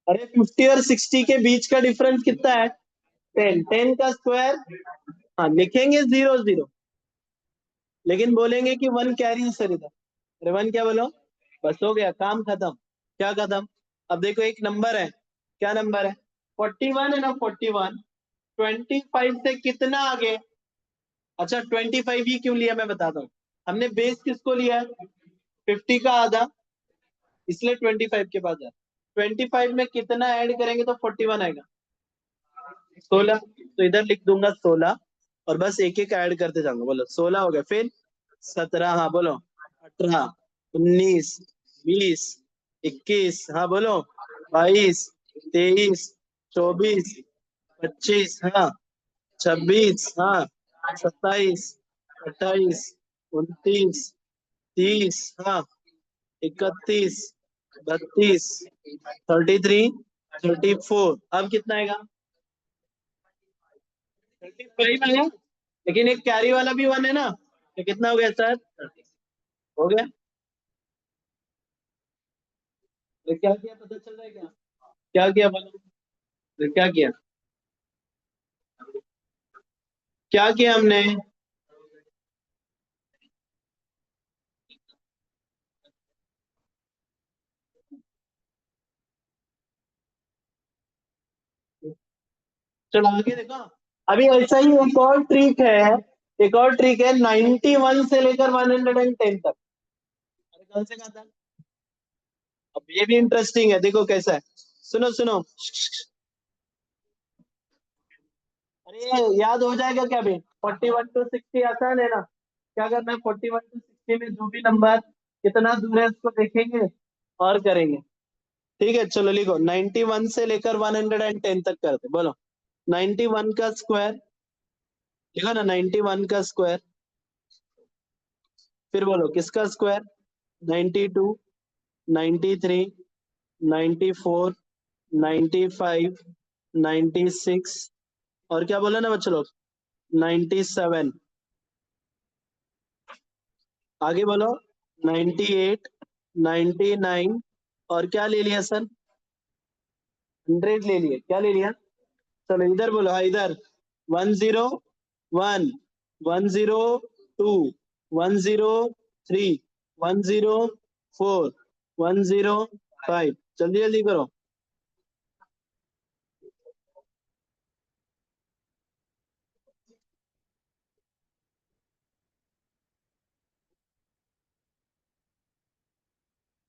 अरे 50 और 60 के बीच का डिफरेंस कितना है? 10, 10 का स्क्वायर, हाँ लिखेंगे 00, लेकिन बोलेंगे कि 1 कैरी है सर इधर, रेवन क्या बोलो, बस हो गया काम खत्म। क्या खत्म? अब देखो एक नंबर है, क्या नंबर है? 41 है ना, 41। 25 से कितना आगे? अच्छा 25 ही क्यों लिया मैं बताता हूँ। हमने बेस किसको लिया है? 50 का आधा, इसलिए 25 के पास जाए। 25 में कितना ऐड करेंगे तो 41 आएगा? 16। तो इधर लिख दूंगा 16 और बस एक एक ऐड करते जाऊंगा। बोलो 16 हो गया, फिर 17, हाँ बोलो 18, 19, 20, 21, हाँ बोलो 22, 23, 24, 25, हाँ 26, हाँ 27, 28, 29, 30, हाँ 31, 32, 33, 34। अब कितना आएगा? 35 आएगा, लेकिन एक कैरी वाला भी 1 है ना, तो कितना हो गया सर? हो गया। तो क्या किया पता चल रहा है क्या? क्या किया बोलो, तो क्या किया? क्या किया हमने? चलो आगे देखो। अभी ऐसा ही एक और ट्रिक है, एक और ट्रिक है 91 से लेकर 110 तक। अरे कौन से कहा था? अब ये भी इंटरेस्टिंग है, देखो कैसा है। सुनो सुनो, अरे याद हो जाएगा क्या भी? 41 टू 60 आसान है ना। क्या करना है? 41 टू 60 में जो भी नंबर कितना दूर है उसको देखेंगे और करेंगे। ठीक है चलो लिखो, 91 से लेकर 110 तक करते, बोलो 91 का स्क्वायर। लिखो ना 91 का स्क्वायर। फिर बोलो किसका स्क्वायर? 92, 93, 94, 95, 96, और क्या बोला ना बच्चों लोग? 97। आगे बोलो 98, 99, और क्या ले लिया सर? 100 ले लिया। क्या ले लिया? चलो इधर बोलो, हाँ इधर 101, 102, 103, 104, 105। जल्दी जल्दी करो।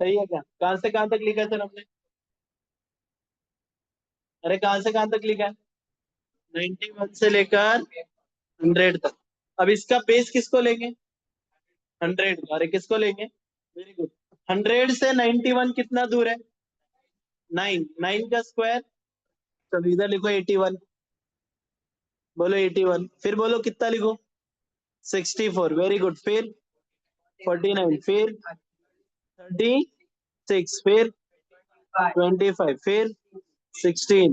सही है क्या? कहां से कहां तक लिखा है सर हमने? अरे कहां से कहां तक लिखा है? 91 से लेकर 100 तक। अब इसका बेस किसको लेंगे? 100। अरे किसको लेंगे? Very good. 100 से 91 कितना दूर है? 9। 9 का स्क्वायर। चलो इधर लिखो 81। बोलो 81, फिर बोलो कितना लिखो? 64। वेरी गुड, फिर 49, फिर 36, फिर 25, फिर 16,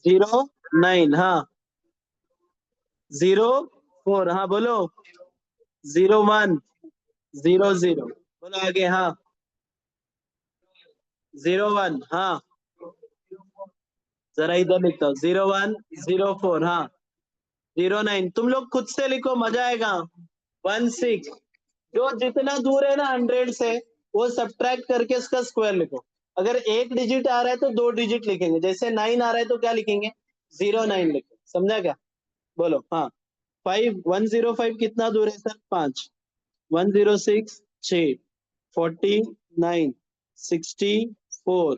09, हाँ 04, हाँ बोलो 01, 00, बोलो आगे, हाँ 01, हाँ जरा इधर लिखता हूँ 01, 04, हाँ 09। तुम लोग खुद से लिखो, मजा आएगा। 16। जो जितना दूर है ना 100 से, वो सब्ट्रैक्ट करके उसका स्क्वायर लिखो। अगर एक डिजिट आ रहा है तो दो डिजिट लिखेंगे, जैसे 9 आ रहा है तो क्या लिखेंगे? 09 लिखो, समझा क्या? बोलो हाँ। 105 कितना दूर है सर? 5। 106, 6, 49, 64,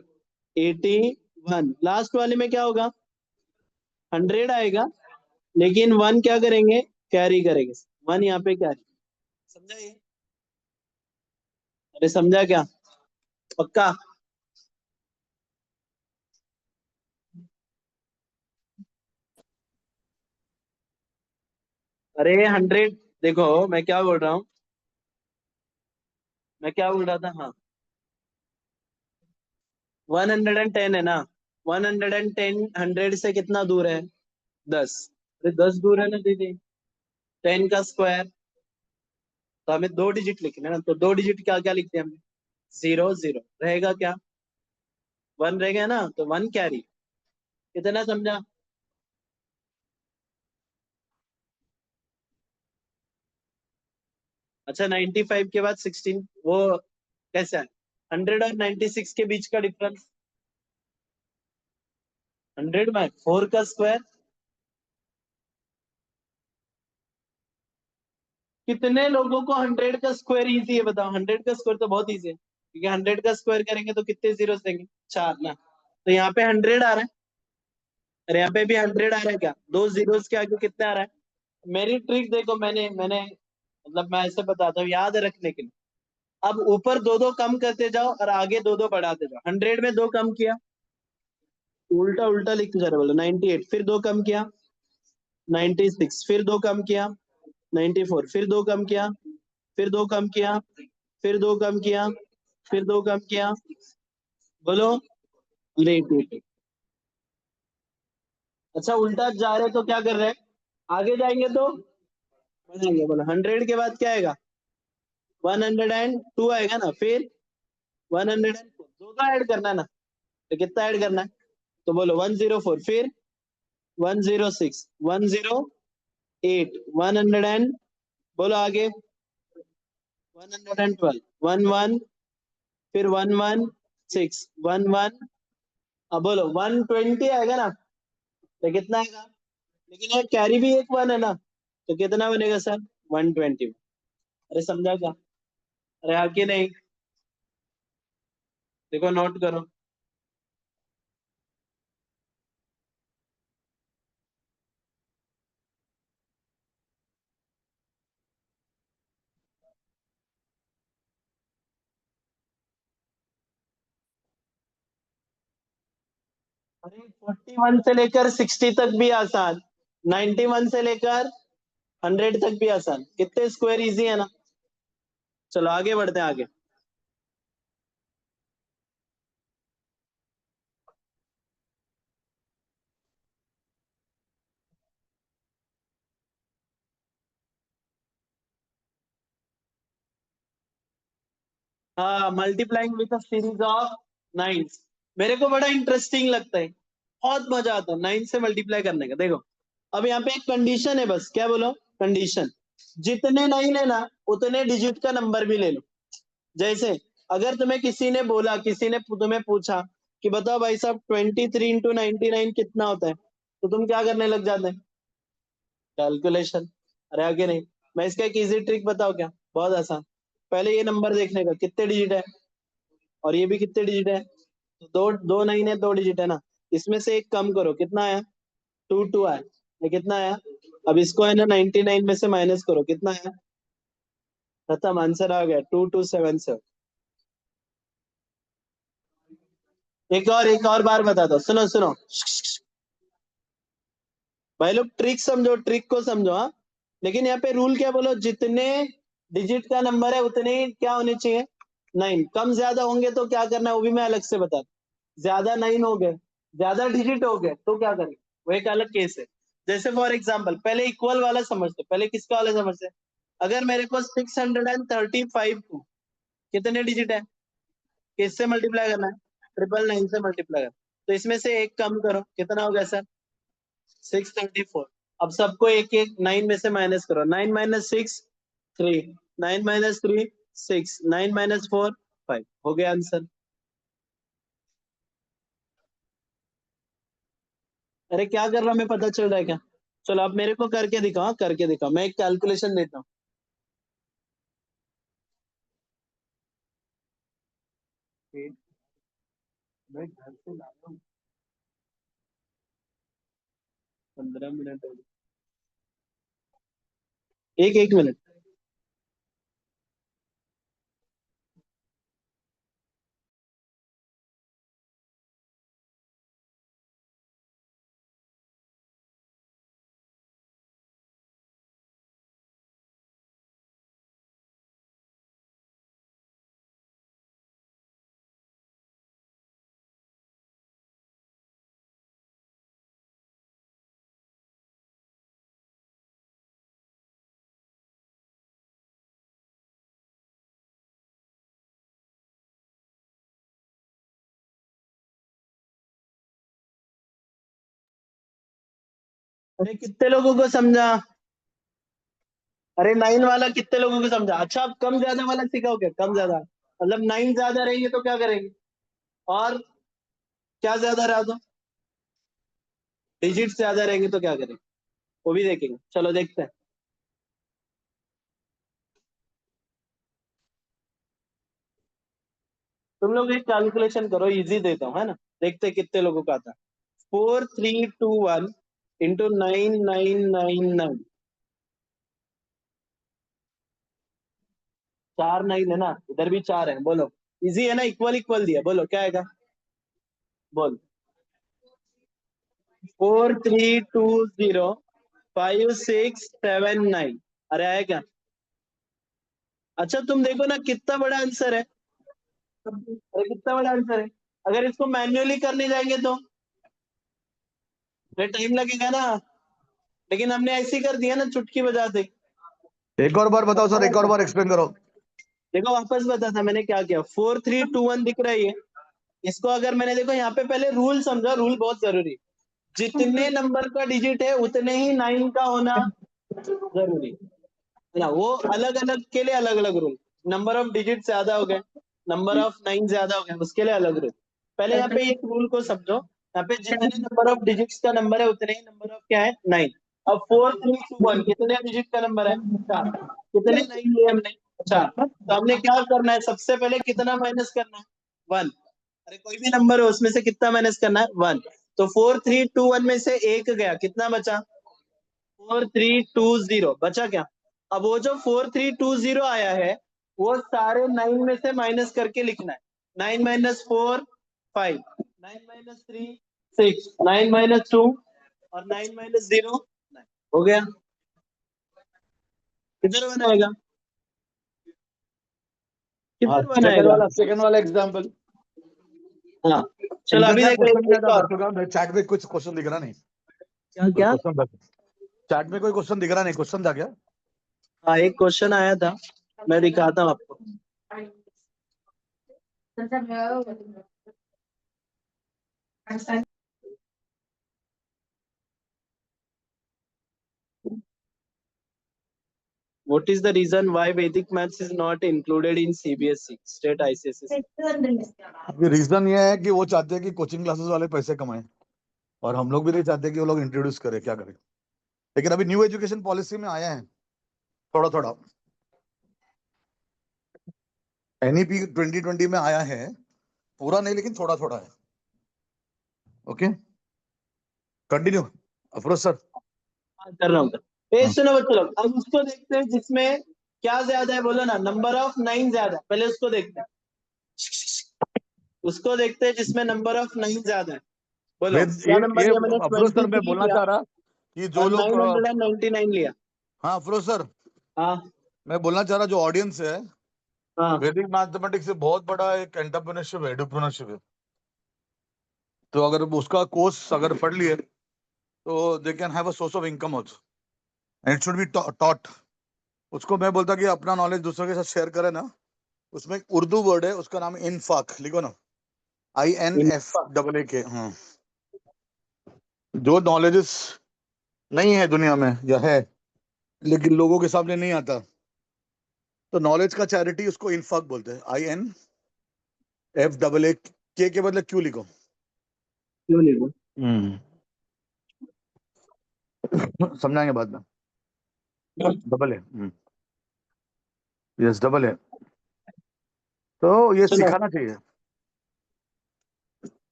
81। लास्ट वाले में क्या होगा? 100 आएगा, लेकिन 1 क्या करेंगे? कैरी करेंगे। 1 यहाँ पे कैरी। समझा ये? अरे समझा क्या? पक्का? अरे 100, देखो मैं क्या बोल रहा हूँ, मैं क्या बोल रहा था, हाँ 110 है ना। 110 100 से कितना दूर है? 10। अरे 10 दूर है ना दीदी। 10 का स्क्वायर, तो हमें दो डिजिट लिखना है ना, तो दो डिजिट क्या क्या लिखते हैं हमने? 00 रहेगा क्या? 1 रहेगा ना, तो 1 कैरी। कितना समझा? अच्छा 95 के बाद 16 वो कैसा है? 100 और 96 के बीच का डिफरेंस 100 में 4 का स्क्वायर। कितने लोगों को 100 का स्क्वायर इजी है बताओ? 100 का स्क्वायर तो बहुत इजी है, क्योंकि 100 का स्क्वायर करेंगे तो कितने जीरो देंगे? 4 ना। तो यहाँ पे 100 आ रहा है और यहाँ पे भी 100 आ रहा है। क्या दो जीरोस के आगे कितने आ रहा है? मेरी ट्रिक देखो, मैंने मैंने मतलब मैं ऐसे बताता हूँ याद रखने के लिए। अब ऊपर दो दो कम करते जाओ और आगे दो दो बढ़ाते जाओ। 100 में दो कम किया, उल्टा उल्टा लिखते जा रहे बोलो। 98 फिर दो कम किया, 96 फिर दो कम किया, 94 फिर दो कम किया, फिर दो कम किया, फिर दो कम किया, फिर दो कम किया, बोलो लेट। अच्छा उल्टा जा रहे तो क्या कर रहे हैं? आगे जाएंगे तो बढ़ेंगे। बोलो 100 के बाद क्या आएगा? 102 आएगा ना। फिर 104 दो का ऐड करना है ना, तो कितना ऐड करना है? तो बोलो 104 फिर 106 108 100 बोलो आगे 112 11 फिर 116 11 अब बोलो 120 आएगा ना, तो कितना आएगा? लेकिन यार कैरी भी एक वन है ना, तो कितना बनेगा सर? 120। अरे समझा क्या? अरे हाँ कि नहीं? देखो नोट करो। अरे 41 से लेकर 60 तक भी आसान, 91 से लेकर 100 तक भी आसान। कितने स्क्वायर इजी है ना। चलो आगे बढ़ते हैं आगे। हाँ multiplying with series of nines मेरे को बड़ा इंटरेस्टिंग लगता है, बहुत मजा आता है 9 से मल्टीप्लाई करने का। देखो अब यहाँ पे एक कंडीशन है, बस क्या बोलो? कंडीशन जितने नहीं लेना उतने डिजिट का नंबर भी ले लो। जैसे अगर तुम्हें किसी ने बोला, किसी ने तुम्हें पूछा कि बताओ भाई साहब 23 × 99 कितना होता है, तो तुम क्या करने लग जाते हैं? कैलकुलेशन। अरे आगे नहीं, मैं इसका एक इजी ट्रिक बताओ क्या? बहुत आसान। पहले ये नंबर देखने का कितने डिजिट है और ये भी कितने डिजिट है, तो दो दो नहीं है, दो डिजिट है ना। इसमें से एक कम करो, कितना आया? 2 आया। ये कितना आया? अब इसको है ना 99 में से माइनस करो, कितना आया? खत्म, आंसर आ गया 2277। एक और बार बता दो, सुनो सुनो भाई लोग, ट्रिक समझो, ट्रिक को समझो। हाँ लेकिन यहाँ पे रूल क्या बोलो? जितने डिजिट का नंबर है उतने ही क्या होने चाहिए? 9। कम ज्यादा होंगे तो क्या करना है वो भी मैं अलग से बता दूं। ज्यादा 9 हो गए, ज्यादा डिजिट हो गए तो क्या करेंगे, वो एक अलग केस है। जैसे फॉर एग्जाम्पल पहले इक्वल वाला समझते, पहले किसका वाला समझते। अगर मेरे को 635 को कितने डिजिट है, किससे मल्टीप्लाई करना है? 999 से मल्टीप्लाई करना। तो इसमें से एक कम करो, कितना हो गया सर? 634। अब सबको एक एक 9 में से माइनस करो। 9 - 6 3, 9 - 3 6, 9 - 4 5। हो गया आंसर। अरे क्या कर रहा हूं मैं, पता चल रहा है क्या? चलो आप मेरे को करके दिखाओ, हाँ, करके दिखाओ। मैं एक कैलकुलेशन देता हूँ। मैं घर से ला रहा हूँ, 15 मिनट हो गए। एक मिनट। अरे कितने लोगों को समझा? अरे 9 वाला कितने लोगों को समझा? अच्छा, अब कम ज्यादा वाला सिखाओगे? कम ज्यादा मतलब 9 ज्यादा रहेंगे तो क्या करेंगे, और क्या ज्यादा रहा तो डिजिट ज्यादा रहेंगे तो क्या करेंगे, वो भी देखेंगे। चलो देखते हैं। तुम लोग एक कैलकुलेशन करो, इजी देता हूँ, है ना, देखते हैं कितने लोगों का आता है। 4321 इंटू 9999, 4 9 है ना, इधर भी 4 है, बोलो। इजी है ना, इक्वल इक्वल दिया, बोलो क्या आएगा, बोल। 43205679, अरे आया क्या? अच्छा तुम देखो ना कितना बड़ा आंसर है, अरे कितना बड़ा आंसर है। अगर इसको मैन्युअली करने जाएंगे तो टाइम लगेगा ना, लेकिन हमने ऐसे ही कर दिया ना, चुटकी बजाते। एक और बार बताओ सर, एक और बार एक्सप्लेन करो। देखो वापस बता था मैंने क्या किया, 4321 दिख रही है, इसको अगर मैंने, देखो यहाँ पे पहले रूल समझा, रूल बहुत जरूरी, जितने नंबर का डिजिट है उतने ही 9 का होना जरूरी है ना। वो अलग अलग के लिए अलग अलग रूल, नंबर ऑफ डिजिट ज्यादा हो गए, नंबर ऑफ 9 ज्यादा हो गए, उसके लिए अलग रूल। पहले यहाँ पे एक रूल को समझो, यहाँ पे जितने नंबर ऑफ डिजिट्स का नंबर है उतने ही नंबर ऑफ क्या है, 9। अब 4321 कितने डिजिट का नंबर है, 4, कितने 9 लिए हमने, अच्छा, तो हमने क्या करना है, सबसे पहले कितना माइनस करना है, 1। अरे कोई भी नंबर हो उसमें से कितना माइनस करना है, 1। तो 4321 में से एक गया, कितना बचा, 4320 बचा क्या। अब वो जो 4320 आया है वो सारे 9 में से माइनस करके लिखना है। 9 माइनस 4 5, 9 माइनस 3 6, 9 माइनस 2 और 9 माइनस 0 9, हो गया। किधर बनाएगा, हाँ, किधर बनाएगा। सेकंड वाला एग्जांपल। हाँ चलो अभी देखो क्वेश्चन क्या एक था और। बच्चों का, चैट में कुछ क्वेश्चन दिख रहा नहीं, क्या कोई क्या, क्वेश्चन था चैट में, कोई क्वेश्चन दिख रहा नहीं, क्वेश्चन था क्या? हाँ एक क्वेश्चन आया था, मैं दिखाता हूँ आपको। What is the reason why Vedic maths is not included in CBSE state ICSE? अभी रीजन ये है कि वो चाहते हैं कि कोचिंग क्लासेस वाले पैसे कमाएं, और हम लोग भी नहीं चाहते कि वो लोग इंट्रोड्यूस करें, क्या करें। लेकिन अभी न्यू एजुकेशन पॉलिसी में आया है थोड़ा थोड़ा, एनईपी 2020 में आया है, पूरा नहीं लेकिन थोड़ा थोड़ा है। Okay, continue Afroz sir. हाँ, कर रहा हूँ सुनो बच्चों लोग, अब उसको देखते हैं जिसमें क्या ज्यादा है, बोलो ना, नंबर ऑफ 9 ज्यादा है, पहले उसको देखते हैं, उसको देखते हैं जिसमें नंबर ऑफ 9 ज्यादा है। बोलो वेद क्या नंबर ये लिया मैंने, अफरोज सर, मैं 23 बोलना लिया चाह रहा कि जो और लोग 999 लिया। हाँ अफरोज सर, हाँ मैं बोलना चाह रहा जो ऑडियंस है, हाँ, वैदिक मैथमेटिक्स से बहुत बड़ा एक एंटरप्रेन्योरशिप है, एंटरप्रेन्योरशिप है। तो अगर उसका कोर्स अगर पढ़ लिए तो they can have a source of income also, and it should be taught. उसको मैं बोलता कि अपना नॉलेज दूसरों के साथ शेयर करे ना। उसमें एक उर्दू वर्ड है, उसका नाम इनफाक, लिखो ना, INFAAK। हाँ, जो नॉलेजेस नहीं है दुनिया में या है लेकिन लोगों के सामने नहीं आता, तो नॉलेज का चैरिटी उसको इनफाक बोलते हैं। INFAAK के बदले क्यों लिखो। क्यों नहीं वो? समझाएंगे बाद में। डबल है, यस डबल है। तो ये चलो सिखाना चाहिए।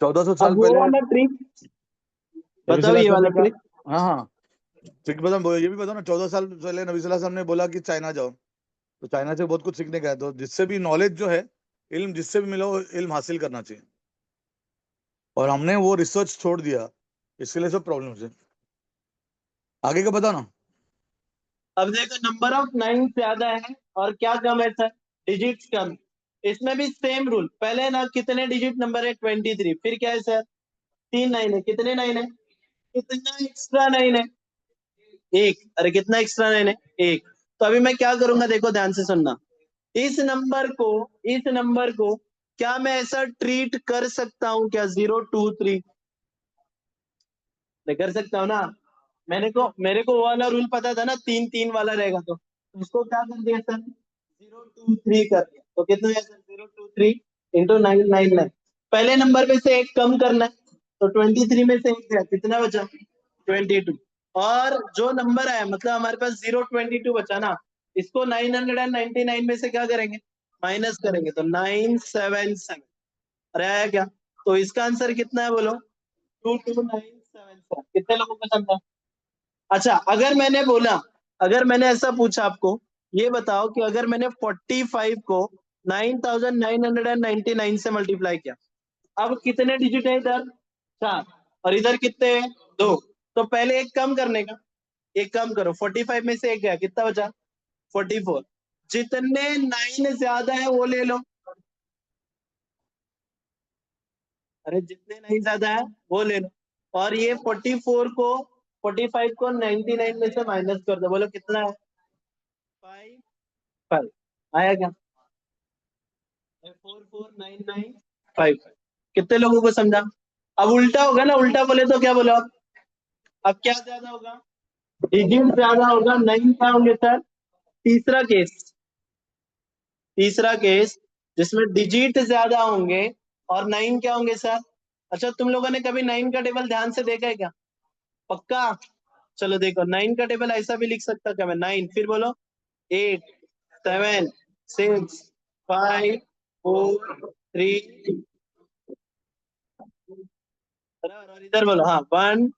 1400 साल अब वो पहले वाला ट्रिक नबी बताओ, सल्लल्लाहु ये अलैहि वसल्लम वाला ने कहा, ट्रिक। हाँ हाँ ठीक, बताओ ये भी बताओ ना, 14 साल पहले नबी सल्लल्लाहु अलैहि वसल्लम ने बोला कि चाइना जाओ, तो चाइना से बहुत कुछ सीखने गए। तो जिससे भी नॉलेज जो है, इल्म जिससे भी मिला, वो इल्म हासिल करना चाहिए, और हमने वो रिसर्च छोड़ दिया, इसके लिए सब प्रॉब्लम है। आगे का बताओ ना। अब देखो नंबर ऑफ 9 ज्यादा है और क्या कम है सर, डिजिट्स कम। इसमें भी सेम रूल, पहले ना कितने डिजिट नंबर है, 23, फिर क्या है सर, 3 9 है, कितने 9 है, कितना एक्स्ट्रा 9 है, एक। अरे कितना एक्स्ट्रा 9 है, एक। तो अभी मैं क्या करूंगा, देखो ध्यान से सुनना, इस नंबर को, इस नंबर को क्या मैं ऐसा ट्रीट कर सकता हूं क्या, 023, मैं कर सकता हूँ ना। मेरे को वो वाला रूल पता था ना, 3 3 वाला रहेगा, तो इसको क्या कर दिया सर 023 कर दिया, तो कितना है सर 023 इंटू 999। पहले नंबर में से एक कम करना है, तो 23 में से एक गया, कितना बचा 22। और जो नंबर आया मतलब हमारे पास 022 बचा ना, इसको 999 में से क्या करेंगे माइनस करेंगे, तो 977 अरे आया क्या, तो इसका आंसर कितना है बोलो 22977। कितने लोगों को समझा। अच्छा अगर मैंने ऐसा पूछा आपको, ये बताओ कि अगर मैंने 45 को 9999 से मल्टीप्लाई किया, अब कितने डिजिट है इधर 4 और इधर कितने हैं 2, तो पहले एक कम करने का, एक कम करो 45 में से एक गया, कितना बचा 44। जितने 9 ज्यादा है वो ले लो, अरे जितने 9 ज्यादा है वो ले लो, और ये 45 को 99 में से माइनस कर दो, बोलो कितना है 5 आया क्या 44995। कितने लोगों को समझा। अब उल्टा होगा ना, उल्टा बोले तो क्या बोलो आप, अब क्या ज्यादा होगा डिजिट ज्यादा होगा, 9 क्या होंगे सर। तीसरा केस जिसमें डिजिट ज्यादा होंगे और 9 क्या होंगे सर। अच्छा तुम लोगों ने कभी 9 का टेबल ध्यान से देखा है क्या, पक्का। चलो देखो 9 का टेबल ऐसा भी लिख सकता क्या मैं 9, फिर बोलो 8 7 6 5 4 3 और इधर बोलो हाँ 1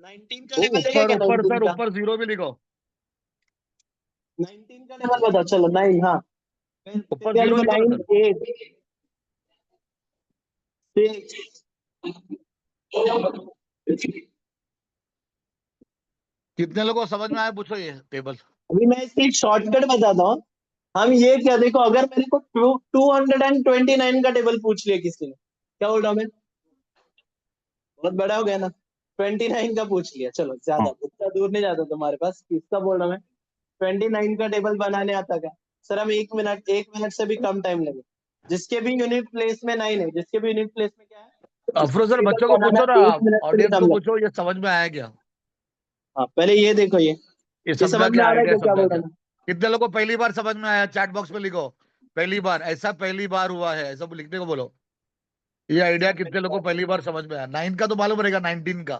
19 का लेवल है ऊपर क्या ऊपर 19 सर, का, ऊपर 0 भी लिखो। 19 का लेवल बताओ चलो 9 हाँ फिर ऊपर क्या 0 लिखो लिखो ना 9 सर। 8 6। कितने लोगों को समझ में आया पूछो ये टेबल। अभी मैं इसकी एक शॉर्टकट बताता हूँ। हम ये क्या देखो, अगर मेरे को 229 का टेबल पूछ लिया किसी ने, क्या बोल रहा हूँ मैं, बहुत बड़ा हो गया ना। 29 का पूछ लिया, चलो ज्यादा उतना दूर नहीं जाता तुम्हारे पास, किसका बोल रहा हूँ मैं 29 का टेबल बनाने आता क्या सर, हम 1 मिनट से भी कम टाइम लगे, जिसके भी यूनिट प्लेस में 9 है, जिसके भी यूनिट प्लेस में क्या है, उसका अफरोज सर, टेबल बच्चों को बनाना पूछो ना, 1 मिनट से भी ऑडियंस कम को लगता पूछो ये समझ में आया क्या। है। हाँ पहले ये देखो, ये ये समझा समझ में क्या, आ रहा है आइडिया क्या, क्या समझा बोल क्या। रहा है। कितने लोगों को पहली बार समझ में आया, चैट बॉक्स में लिखो। पहली बार, ऐसा पहली बार हुआ है, ऐसा लिखने को बोलो। ये आइडिया कितने लोगों को पहली बार समझ में आया। 9 का तो मालूम रहेगा, 19 का।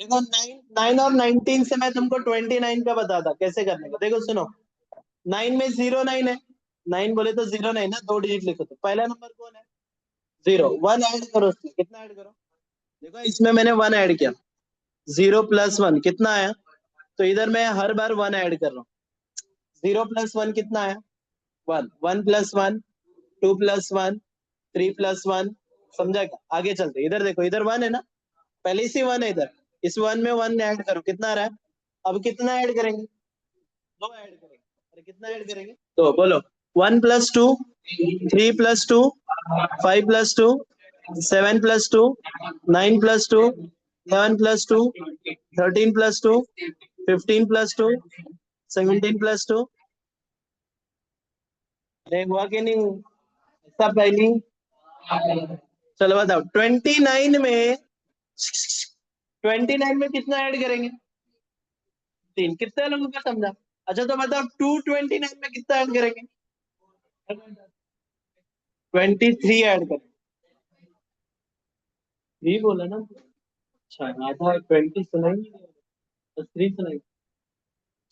देखो 9 और 19 से मैं तुमको 29 का बताता कैसे करने का, देखो सुनो 9 में 09 है, 9 बोले तो 09 ना, 2 डिजिट लिखो, तो पहला नंबर कौन है 0, 1 ऐड करो उसमें, कितना ऐड करो, देखो इसमें मैंने 1 ऐड किया, 0 प्लस 1 कितना आया, तो इधर मैं हर बार 1 ऐड कर रहा हूँ, 0 प्लस 1 कितना आया 1, 1 प्लस 1 2 प्लस 1 3 प्लस 1, समझा क्या। आगे चलते इधर देखो, इधर 1 है ना, पहले से 1 है इधर, इस 1 में 1 ऐड करो, कितना आ रहा है, अब कितना ऐड करेंगे 2 ऐड करेंगे, अरे कितना ऐड करेंगे, तो बोलो 1 plus 2 3 plus 2 5 plus 2 7 plus 2 9 plus 2 11 plus 2 13 plus 2 15 plus 2 17 plus 2। अरे हुआ कि नहीं, ऐसा पहली, चलो बताओ 29 में कितना ऐड करेंगे 3, कितने लोगों का समझा। अच्छा तो बताओ 229 में कितना ऐड करेंगे 23 ऐड करें, 3 बोला ना, अच्छा आधा 20 सुनाई, बस 3 सुनाई।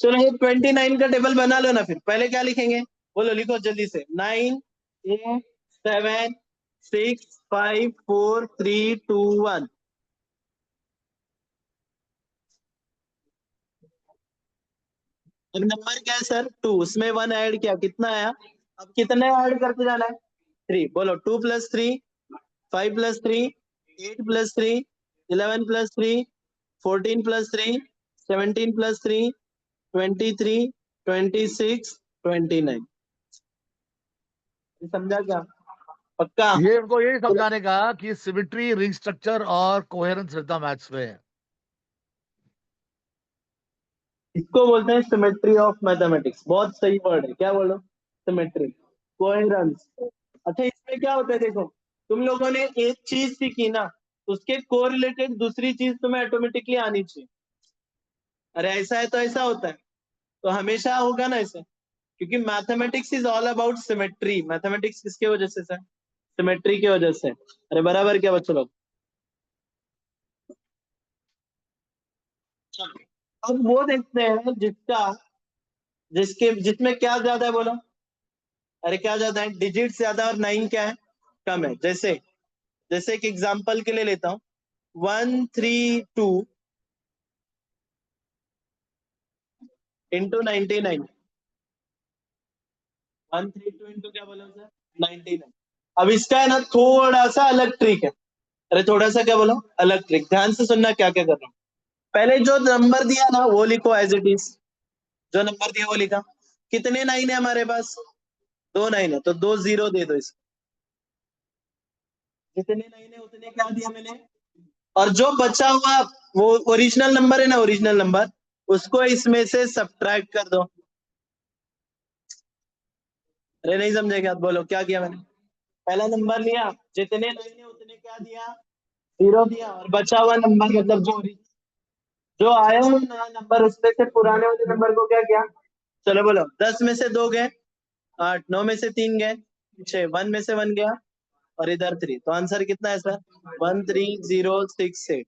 चलो ये 29 का टेबल बना लो ना, फिर पहले क्या लिखेंगे बोलो, लिखो जल्दी से 9 8 7 6 5 4 3 2 1। अब नंबर क्या है सर 2, उसमें 1 ऐड किया, कितना आया, अब कितने ऐड करते जाना है 3, बोलो 2 plus 3 5 plus 3 8 plus 3 11 plus 3 14 plus 3 17 plus 3 23 26 29। समझा क्या, पक्का। ये उनको यही समझाने का कि सिमेट्री, रिंग स्ट्रक्चर और कोहेरेंस रहता मैथ्स में। इसको बोलते हैं सिमेट्री ऑफ मैथमेटिक्स, बहुत सही वर्ड है, क्या बोलो सिमेट्री कोहेरेंस। अच्छा इसमें क्या होता है देखो, तुम लोगों ने एक चीज सीखी ना, उसके कोरिलेटेड दूसरी चीज तुम्हें ऑटोमेटिकली आनी चाहिए। अरे ऐसा है तो ऐसा होता है, तो हमेशा होगा ना ऐसे, क्योंकि mathematics is all about symmetry. Mathematics किसके वजह से सर? सिमेट्री की वजह से। अरे बराबर क्या बच्चों लोग? अब वो देखते हैं जिसमें क्या ज्यादा है, बोलो। अरे क्या ज्यादा है? डिजिट ज्यादा और 9 क्या है? कम है। जैसे जैसे एक एग्जांपल के लिए लेता हूँ, 132 इंटू 99। 132 इंटू क्या बोला सर? 99। अब इसका है ना थोड़ा सा अलग ट्रिक है। अरे थोड़ा सा क्या बोलो? अलग ट्रिक। ध्यान से सुनना क्या क्या कर रहा हूँ। पहले जो नंबर दिया ना वो लिखो एज इट इज। जो नंबर दिया वो लिखा। कितने 9 है हमारे पास? 2 9 है, तो 2 0 दे दो इसको। जितने 9 है उतने क्या दिया मैंने? और जो बचा हुआ वो ओरिजिनल नंबर है ना, ओरिजिनल नंबर, उसको इसमें से सब्ट्रैक्ट कर दो। अरे नहीं समझे क्या? बोलो क्या किया मैंने? पहला नंबर लिया, जितने 9 है उतने क्या दिया? 0 दिया, और बचा हुआ नंबर मतलब जो आया हो नया नंबर, उसमें से पुराने वाले नंबर को क्या किया? चलो बोलो। 10 में से 2 गए, 8, 9 में से 3 गए, 6, 1 में से 1 गया, और इधर 3। तो आंसर कितना है सर? 13068।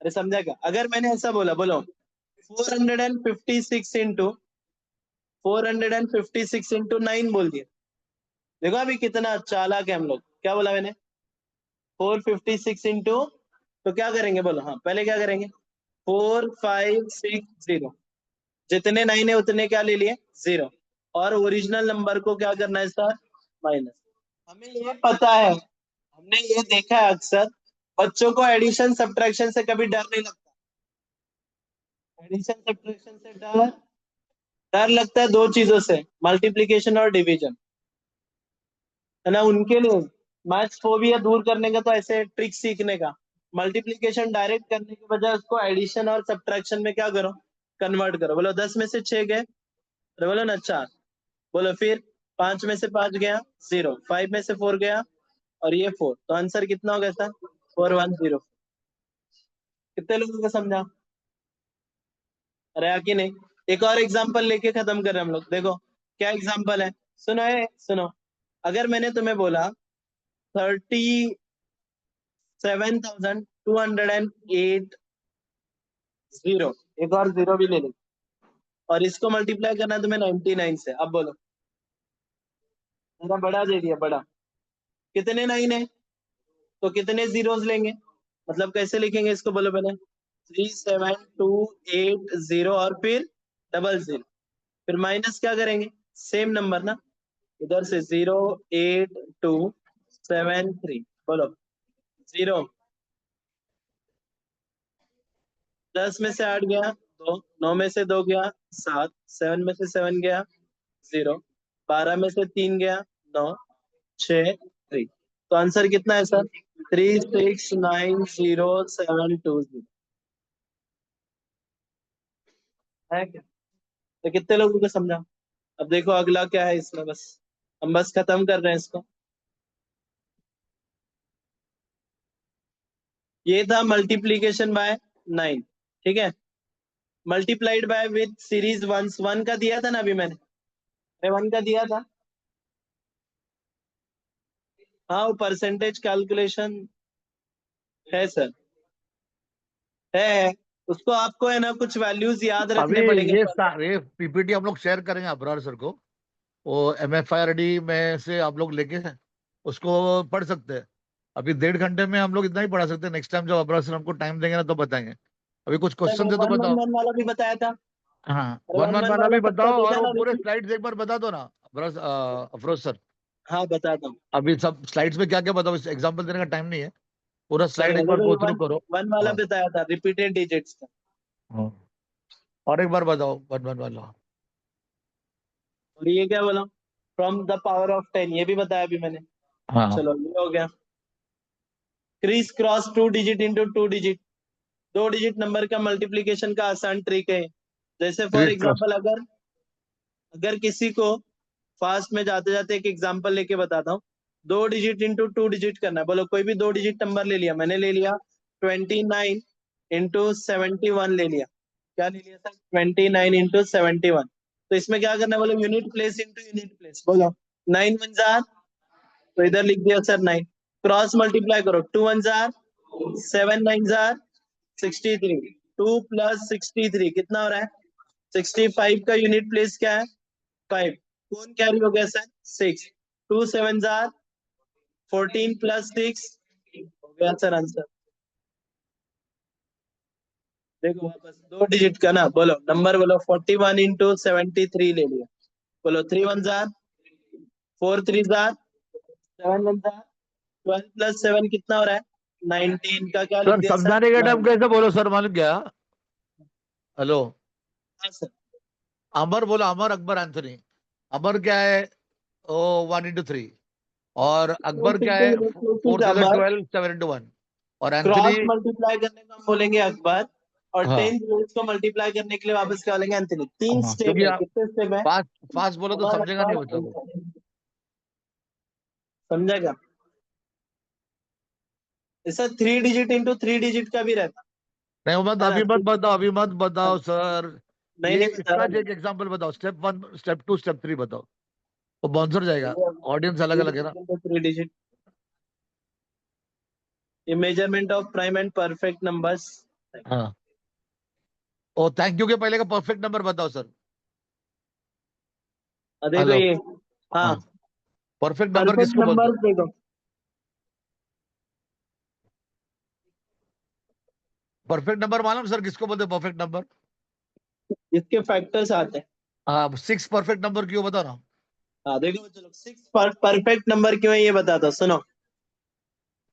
अरे समझा क्या? अगर मैंने ऐसा बोला, बोलो 456 इंटू 456 इंटू 9 बोल दिया। देखो अभी कितना चालाक है हम लोग। क्या बोला मैंने? 456 इंटू, तो क्या करेंगे बोलो? हाँ पहले क्या करेंगे? 4560, जितने 9 है उतने क्या ले लिए? 0, और ओरिजिनल नंबर को क्या करना है सर? माइनस। हमें ये पता है, हमने ये देखा है अक्सर, बच्चों को एडिशन सब्ट्रैक्शन से कभी डर नहीं लगता। एडिशन सब्ट्रैक्शन से डर डर लगता है दो चीजों से, मल्टीप्लिकेशन और डिवीजन, है ना। उनके लिए मैथ्स फोबिया दूर करने का तो ऐसे ट्रिक सीखने का, मल्टीप्लिकेशन डायरेक्ट करने के बजाय उसको एडिशन और सब्ट्रैक्शन में क्या करो? कन्वर्ट करो। बोलो 10 में से 6 गए, अरे बोलो ना 4। बोलो फिर 5 में से 5 गया, 0, 5 में से 4 गया, और ये 4। तो आंसर कितना होगा सर? 4104। कितने लोगों को समझा? अरे आगे नहीं। एक और एग्जांपल लेके खत्म कर रहे हैं हम लोग। देखो क्या एग्जांपल है, सुनो है, सुनो। अगर मैंने तुम्हें बोला 37,208 जीरो, एक और जीरो भी ले लो, और इसको मल्टीप्लाई करना है तुम्हें 99 से। अब बोलो, मेरा बड़ा दे दिया, बड़ा। कितने 9 है तो कितने जीरोस लेंगे? मतलब कैसे लिखेंगे इसको, बोलो पहले। 37280, और फिर डबल जीरो, फिर माइनस क्या करेंगे? सेम नंबर ना, इधर से 08273। बोलो 0, 10 में से 8 गया 2, 9 में से 2 गया 7, 7 में से 7 गया 0, 12 में से 3 गया 9, 6, 3। तो आंसर कितना है सर? 3690720 है क्या? तो कितने लोगों को समझा? अब देखो अगला क्या है इसमें, बस हम बस खत्म कर रहे हैं इसको। ये था मल्टीप्लीकेशन बाय 9, ठीक है। मल्टीप्लाइड बाय विथ सीरीज 1 का दिया था ना अभी मैंने, 1 का दिया था। हाँ वो परसेंटेज कैलकुलेशन है सर, है। उसको आपको है ना कुछ वैल्यूज याद अभी रखने पड़ेंगे। ये पीपीटी हम लोग शेयर करेंगे अब्रार सर को, वो MFIRD में से आप लोग लेके उसको पढ़ सकते हैं। अभी 1.5 घंटे में हम लोग इतना ही पढ़ा सकते हैं। नेक्स्ट टाइम जब अब्रार सर हमको टाइम देंगे ना तो बताएंगे। अभी कुछ क्वेश्चन है तो वन वन बताओ। वन वाला भी बताया था। हाँ, अरे 1 1 वन वाला वाला भी सबका बताओ, और देखा वो ना पूरे रिपीट। स्लाइड्स एक बार बता दो ना अफरोज सर। हाँ बताता हूँ। अभी सब स्लाइड्स में क्या क्या बताओ, एग्जांपल देने का टाइम नहीं है। पूरा स्लाइड चलो एक बार देखो, गो ये थ्रू वन करो। वन वाला हाँ, बताया था, रिपीटेड डिजिट्स का। हाँ। और एक बार बताओ 1 1 वाला। और ये क्या बोला? फ्रॉम द पावर ऑफ 10, ये भी बताया अभी मैंने। हाँ, चलो ये हो गया। Crease cross 2 digit into 2 digit, 2 digit number का मल्टीप्लीकेशन का आसान ट्रिक है। जैसे फॉर क्रिस क्रॉस। एग्जाम्पल, अगर अगर किसी को फास्ट में जाते जाते एक एग्जांपल लेके बताता हूँ। 2 डिजिट इंटू 2 डिजिट करना है। बोलो कोई भी 2 डिजिट नंबर ले लिया, मैंने ले लिया 29 इंटू 71 ले लिया। क्या ले लिया सर? 29 इंटू 71। तो इसमें क्या करना है? बोलो unit place into unit place. बोलो 9 1 जार, तो इधर लिख दिया सर 9। क्रॉस मल्टीप्लाई करो, 2 1 जार, 7 9 जार 63, 2 प्लस 63 कितना हो रहा है? 65 का यूनिट प्लेस क्या है? 5। कौन कैरी हो गया सर? 6। 2 7 जार 14 प्लस 6 हो गया सर आंसर। देखो वापस 2 डिजिट का ना, बोलो नंबर बोलो 41 इंटू 73 ले लिया। बोलो 3 1 जार, 4 3 जार, 7 1 जार, 12 प्लस 7 कितना हो रहा है? 19 का क्या लिख सर दिया सर? समझाने का टाइम 9। कैसे बोलो सर, मालूम क्या? हेलो, हाँ सर। अमर बोलो, अमर अकबर एंथनी। अमर क्या है? ओ 1 into 3। और अकबर क्या है? 4 7 12 7 into 1। और एंथनी? क्रॉस मल्टीप्लाई करने को हम बोलेंगे अकबर, और हाँ 10 रोज को मल्टीप्लाई करने के लिए वापस क्या बोलेंगे? एंथनी। 3 हाँ, स्टेप क्योंकि है। आप कितने स्टेप है? फास्ट फास्ट बोलो तो अमर समझेगा नहीं अकबर बच्चा को। एंथनी। समझेगा? ऐसा 3 डिजिट इंटू 3 डिजिट का भी रहता नहीं मत, है ना? अभी मत बताओ, अभी मत बताओ सर। नहीं ये नहीं बता इसका रहा एक एग्जांपल बताओ, स्टेप 1 स्टेप 2 स्टेप 3 बताओ, वो बाउंसर जाएगा। मैं। ऑडियंस अलग अलग है ना। 3 डिजिट। ये measurement of prime and perfect numbers. हाँ, ओ थैंक यू के पहले का परफेक्ट नंबर बताओ सर। देखो हेलो, ये। हाँ, हाँ, परफेक्ट नंबर परफेक्ट किसको बोलते नंबर हैं? देखो। परफेक्ट नंबर मालूम सर किसको बोलते हैं परफेक्ट नंबर? इसके फैक्टर्स आते हैं। हाँ, 6 परफेक्ट नंबर क्यों बताओ ना। हाँ देखो चलो, 6 परफेक्ट नंबर क्यों है ये बताता हूँ, सुनो।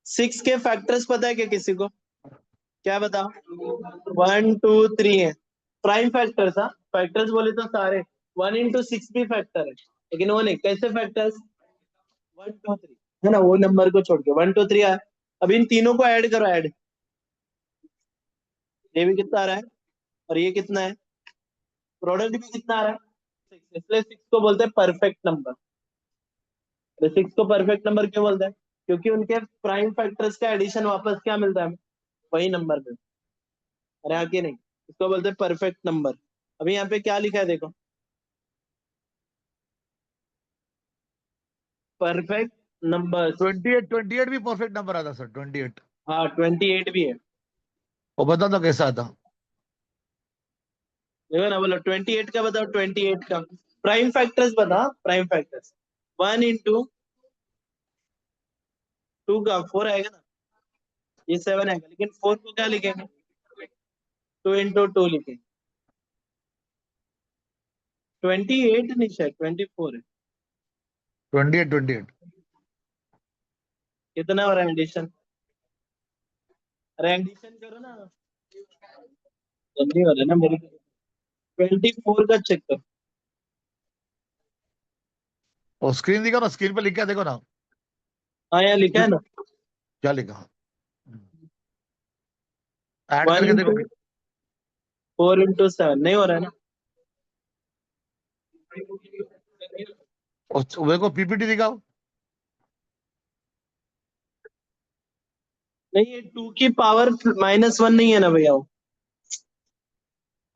6 के फैक्टर्स पता है क्या किसी को? क्या बताओ? 1 2 3 है प्राइम फैक्टर्स। हाँ, फैक्टर्स बोले तो सारे 1 इंटू 6 भी फैक्टर है, लेकिन वो नहीं। कैसे फैक्टर्स? 1 2 3 है ना, वो नंबर को छोड़ के 1 2 3 है। अब इन तीनों को ऐड करो, ऐड। ये भी कितना आ रहा है और ये कितना है? प्रोडक्ट भी कितना आ रहा है? 6। इसलिए 6 को बोलते हैं परफेक्ट नंबर। 6 को परफेक्ट नंबर क्यों बोलते हैं? क्योंकि उनके प्राइम फैक्टर्स का एडिशन वापस क्या मिलता है हमें? वही नंबर में। अरे आगे नहीं, इसको बोलते हैं परफेक्ट नंबर। अभी यहाँ पे क्या लिखा है देखो, परफेक्ट नंबर। 28 भी परफेक्ट नंबर आता सर, 28। हाँ 28 भी है। वो बता दो कैसा आता। देखो ना, बोलो 28 का बताओ। 28 का प्राइम फैक्टर्स बता, प्राइम फैक्टर्स। 1 इंटू 2 का 4 आएगा ना, ये 7 आएगा, लेकिन 4 को क्या लिखेंगे? 2 इंटू 2 लिखेंगे। 28 नहीं, शायद 24 है। 28 कितना हो रहा है एडिशन? अरे एडिशन करो ना, जल्दी हो रहा है ना मेरे। 24 का चेक करो। और स्क्रीन दिखाओ ना, स्क्रीन पे लिख के देखो ना। हाँ यहाँ लिखा है ना, क्या लिखा? ऐड 1 करके देखो। इंटू 4 इंटू 7 नहीं हो रहा है ना? मेरे को पीपीटी दिखाओ। नहीं, ये 2 की पावर -1 नहीं है ना भैया। वो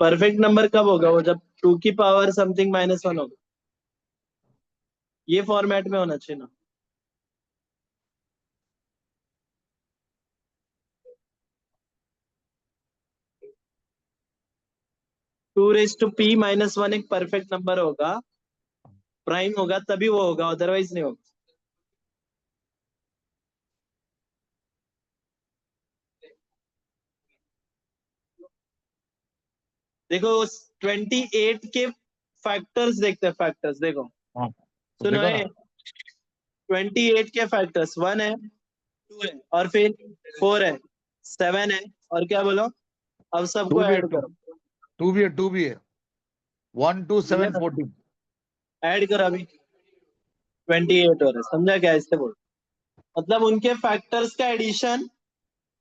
परफेक्ट नंबर कब होगा? वो जब 2 की पावर समथिंग -1 होगा। ये फॉर्मेट में होना चाहिए ना। 2p-1 एक परफेक्ट नंबर होगा, प्राइम होगा तभी वो होगा, अदरवाइज नहीं होगा। देखो 28 के फैक्टर्स देखते हैं, फैक्टर्स देखो। हाँ, तो सुनो देखो है, ना। 28 के फैक्टर्स 1 है, 2 है, और फिर 4 है, 7 है, और क्या बोलो? अब सबको 2 भी है, ऐड टू करो। 2 भी है, 2 भी है। 1 2 ठीक है 7 ना, 14। ऐड करो अभी। 28 हो रहा है, समझा क्या इससे बोल? मतलब उनके फैक्टर्स का एडिशन,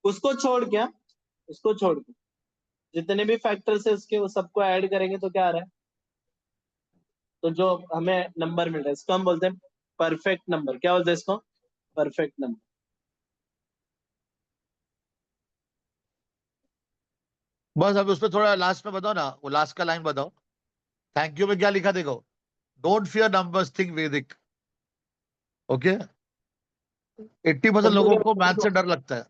उसको छोड़ क्या, उसको छोड़ के जितने भी फैक्टर्स है उसके, वो सबको ऐड करेंगे तो क्या आ रहा है? तो जो हमें नंबर मिल रहा है इसको हम बोलते हैं परफेक्ट नंबर। क्या बोलते हैं इसको? Perfect number. बस अब उसमें थोड़ा लास्ट में बताओ ना, वो लास्ट का लाइन बताओ। थैंक यू में क्या लिखा देखो, डोंट फियर नंबर्स, थिंक वैदिक। ओके, 80% लोगों को मैथ से डर लगता है।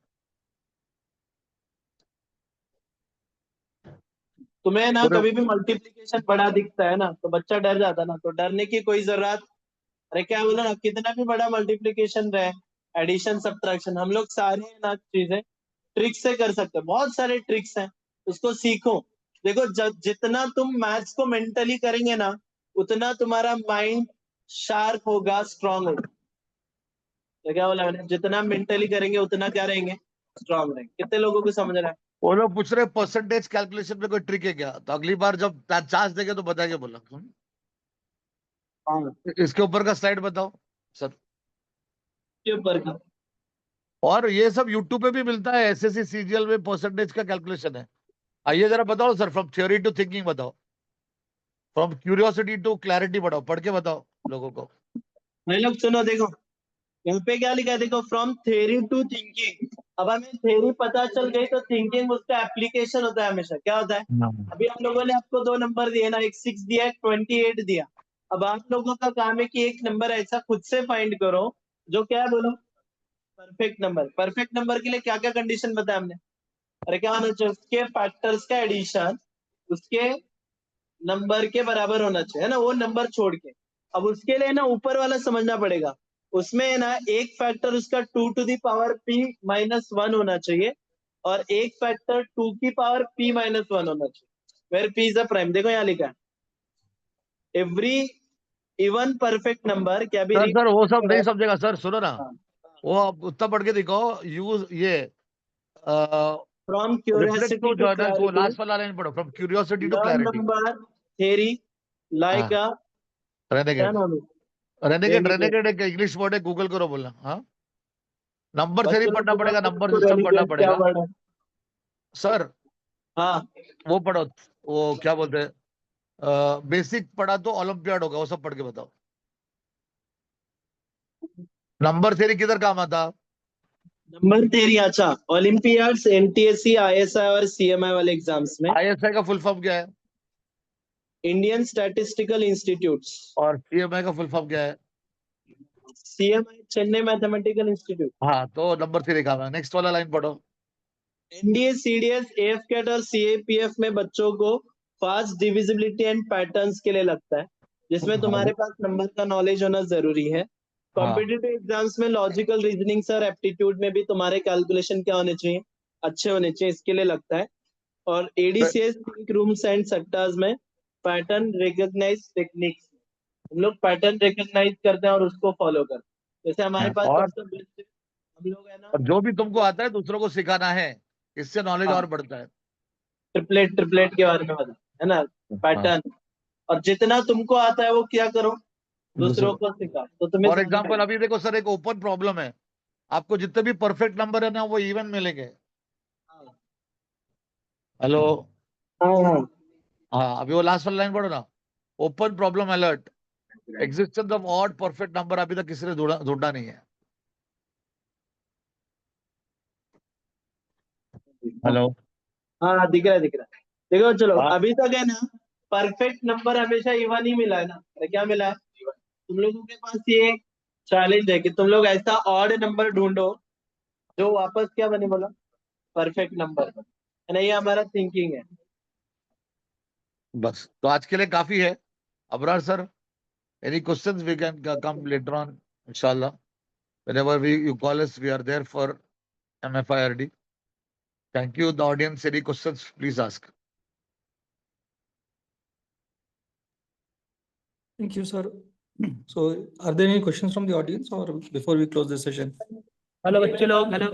तुम्हें ना पूरे कभी भी मल्टीप्लिकेशन बड़ा दिखता है ना तो बच्चा डर जाता ना, तो डरने की कोई जरूरत। अरे क्या बोलो ना, कितना भी बड़ा मल्टीप्लिकेशन रहे, एडिशन सब्ट्रैक्शन, हम लोग सारे ना चीजें ट्रिक से कर सकते हैं। बहुत सारे ट्रिक्स हैं, उसको सीखो। देखो जितना तुम मैथ्स को मेंटली करेंगे ना, उतना तुम्हारा माइंड शार्प होगा, स्ट्रांग होगा। तो क्या बोला मैंने, जितना मेंटली करेंगे उतना क्या रहेंगे, स्ट्रांग रहेंगे। कितने लोगों को समझ रहा है? वो लोग पूछ रहे परसेंटेज कैलकुलेशन में कोई ट्रिक है क्या, तो अगली बार जब चांस देंगे तो बताएंगे बोला। हाँ, इसके ऊपर का स्लाइड बताओ सर। के ऊपर का। और ये सब यूट्यूब पे भी मिलता है, एसएससी सीजीएल में परसेंटेज का कैलकुलेशन है। आइए जरा बताओ sir, from theory to thinking बताओ, फ्रॉम क्यूरियोसिटी टू क्लैरिटी बताओ, पढ़ के बताओ लोगों को। भाई लोग सुनो, देखो यहाँ पे क्या लिखा है, देखो फ्रॉम थ्योरी टू थिंकिंग। अब हमें थ्योरी पता चल गई तो थिंकिंग उसका एप्लीकेशन होता है हमेशा। क्या होता है? अभी हम लोगों ने आपको 2 नंबर दिए ना, एक 6 दिया, एक 28 दिया। अब आप लोगों का काम है कि एक नंबर ऐसा खुद से फाइंड करो जो क्या है, बोलो, परफेक्ट नंबर। परफेक्ट नंबर के लिए क्या क्या कंडीशन बताया हमने? अरे क्या होना चाहिए, उसके फैक्टर्स का एडिशन उसके नंबर के बराबर होना चाहिए, है ना, वो नंबर छोड़ के। अब उसके लिए ना ऊपर वाला समझना पड़ेगा। उसमें है ना एक फैक्टर उसका 2 टू दी पावर p-1 होना चाहिए, और एक फैक्टर 2 की पावर p-1 होना चाहिए, where p is a prime. देखो यहाँ लिखा है, एवरी इवन परफेक्ट नंबर क्या भी सर वो सब रियल। नहीं समझेगा सर, सुनो ना, हाँ, वो आप उतना पढ़ के दिखाओ। यूज ये from reflect curiosity to to journals, वो क्लैरिटी, लास्ट वाला लाइन पढ़ो, from curiosity to learn clarity. Number theory like हाँ, अ, क्या रेनेगेड। नाम रेनेगेड है, रेनेगेड एक इंग्लिश वर्ड है, गूगल करो बोलना। हाँ, नंबर थ्योरी बच्चों लोग पढ़ना गूगल पड़ेगा, पे नंबर इसको सिस्टम पढ़ना रेनिगेट क्या पड़ेगा वर्ड है? सर। हाँ, वो पढ़ो, वो क्या बोलते हैं, बेसिक पढ़ा तो ओलंपियाड होगा, वो सब पढ़ के बताओ। नंबर थ्योरी किधर काम आता? नंबर थ्योरी, अच्छा, ओलंपियाड्स, एनटीएससी, आईएसआई और सीएमआई वाले एग्जाम्स में, आईएसआई का फुल फॉर्म क्या है? इंडियन स्टैटिस्टिकल इंस्टीट्यूट्स, और सीएमआई का फुल फॉर्म क्या है? सीएमआई चेन्नई मैथमेटिकल इंस्टीट्यूट, हाँ, तो नंबर थ्योरी काम है। नेक्स्ट वाला लाइन पढ़ो। एनडीए, सीडीएस, एएफकेट और सीएपीएफ में बच्चों को फास्ट डिविजिबिलिटी एंड पैटर्न्स के लिए लगता है, जिसमें तुम्हारे पास नंबर का नॉलेज होना जरूरी है। हाँ, कॉम्पिटिटिव एग्जाम्स में लॉजिकल रीजनिंग और एप्टीट्यूड में भी तुम्हारे कैलकुलेशन क्या होने चाहिए, अच्छे होने चाहिए, इसके लिए लगता है। और एडीसीएस, थिंक रूम्स एंड सेक्टर्स में पैटर्न रिकॉग्नाइज टेक्निक्स, हम लोग पैटर्न रिकॉग्नाइज करते हैं और उसको फॉलो करते हैं। जैसे हमारे पास और सबसे बेस्ट हम लोग है ना, जो भी तुमको आता है दूसरों को सिखाना है, इससे नॉलेज और बढ़ता है। ट्रिपलेट ट्रिपलेट के बारे में बता, है ना, हाँ, पैटर्न। और जितना तुमको आता है वो क्या करो, दूसरों दूसरों, को सिखाओ, तो तुम्हें फॉर ज्यादा एग्जाम्पल फायदा। अभी देखो सर, एक ओपन प्रॉब्लम है, आपको जितने भी परफेक्ट नंबर है ना वो इवन मिलेंगे। हाँ हेलो। हाँ हाँ। हाँ, अभी वो लास्ट वाला लाइन पढ़ो ना, open problem alert, existence of odd perfect number अभी तक किसी ने ढूंढा ढूंढा नहीं है। हेलो। हाँ, दिख रहा है दिख रहा है। देखो चलो, हाँ, अभी तक है ना, परफेक्ट नंबर हमेशा इवन ही मिला है ना। अरे क्या मिला है? तुम लोगों के पास ये चैलेंज है कि तुम लोग ऐसा ऑड नंबर ढूंढो जो वापस क्या बने, बोला, परफेक्ट नंबर, है ना, ये हमारा थिंकिंग है। बस तो आज के लिए काफी है। Abrar sir, any questions we can come later on इंशाल्लाह, whenever you call us, we are there for MFIRD. Thank you. The audience, any questions, please ask. Thank you, sir. So, are there any questions from the audience or before we close the session? Hello बच्चे लोग, hello.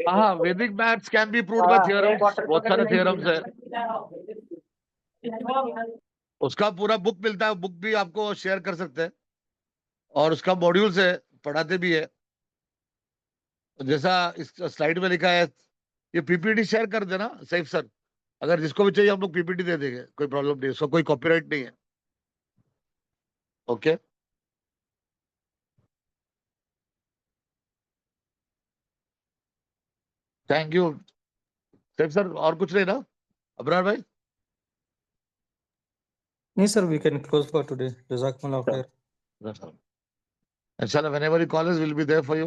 हाँ, वैदिक maths can be proved bye theorems, बहुत सारे theorems है। उसका पूरा book मिलता है, बुक भी आपको शेयर कर सकते हैं, और उसका मॉड्यूल्स है, पढ़ाते भी है। जैसा इस स्लाइड में लिखा है, ये पीपीटी शेयर कर देना सैफ सर, अगर जिसको भी चाहिए हम लोग पीपीटी दे देंगे, कोई प्रॉब्लम नहीं है, उसका कोई कॉपीराइट नहीं है. Okay. Thank you. Safe sir, और कुछ नहीं ना अबरार भाई? No, sir, we can close for today. Jazakumullah khair. Inshallah, whenever you call us, we'll be there for you.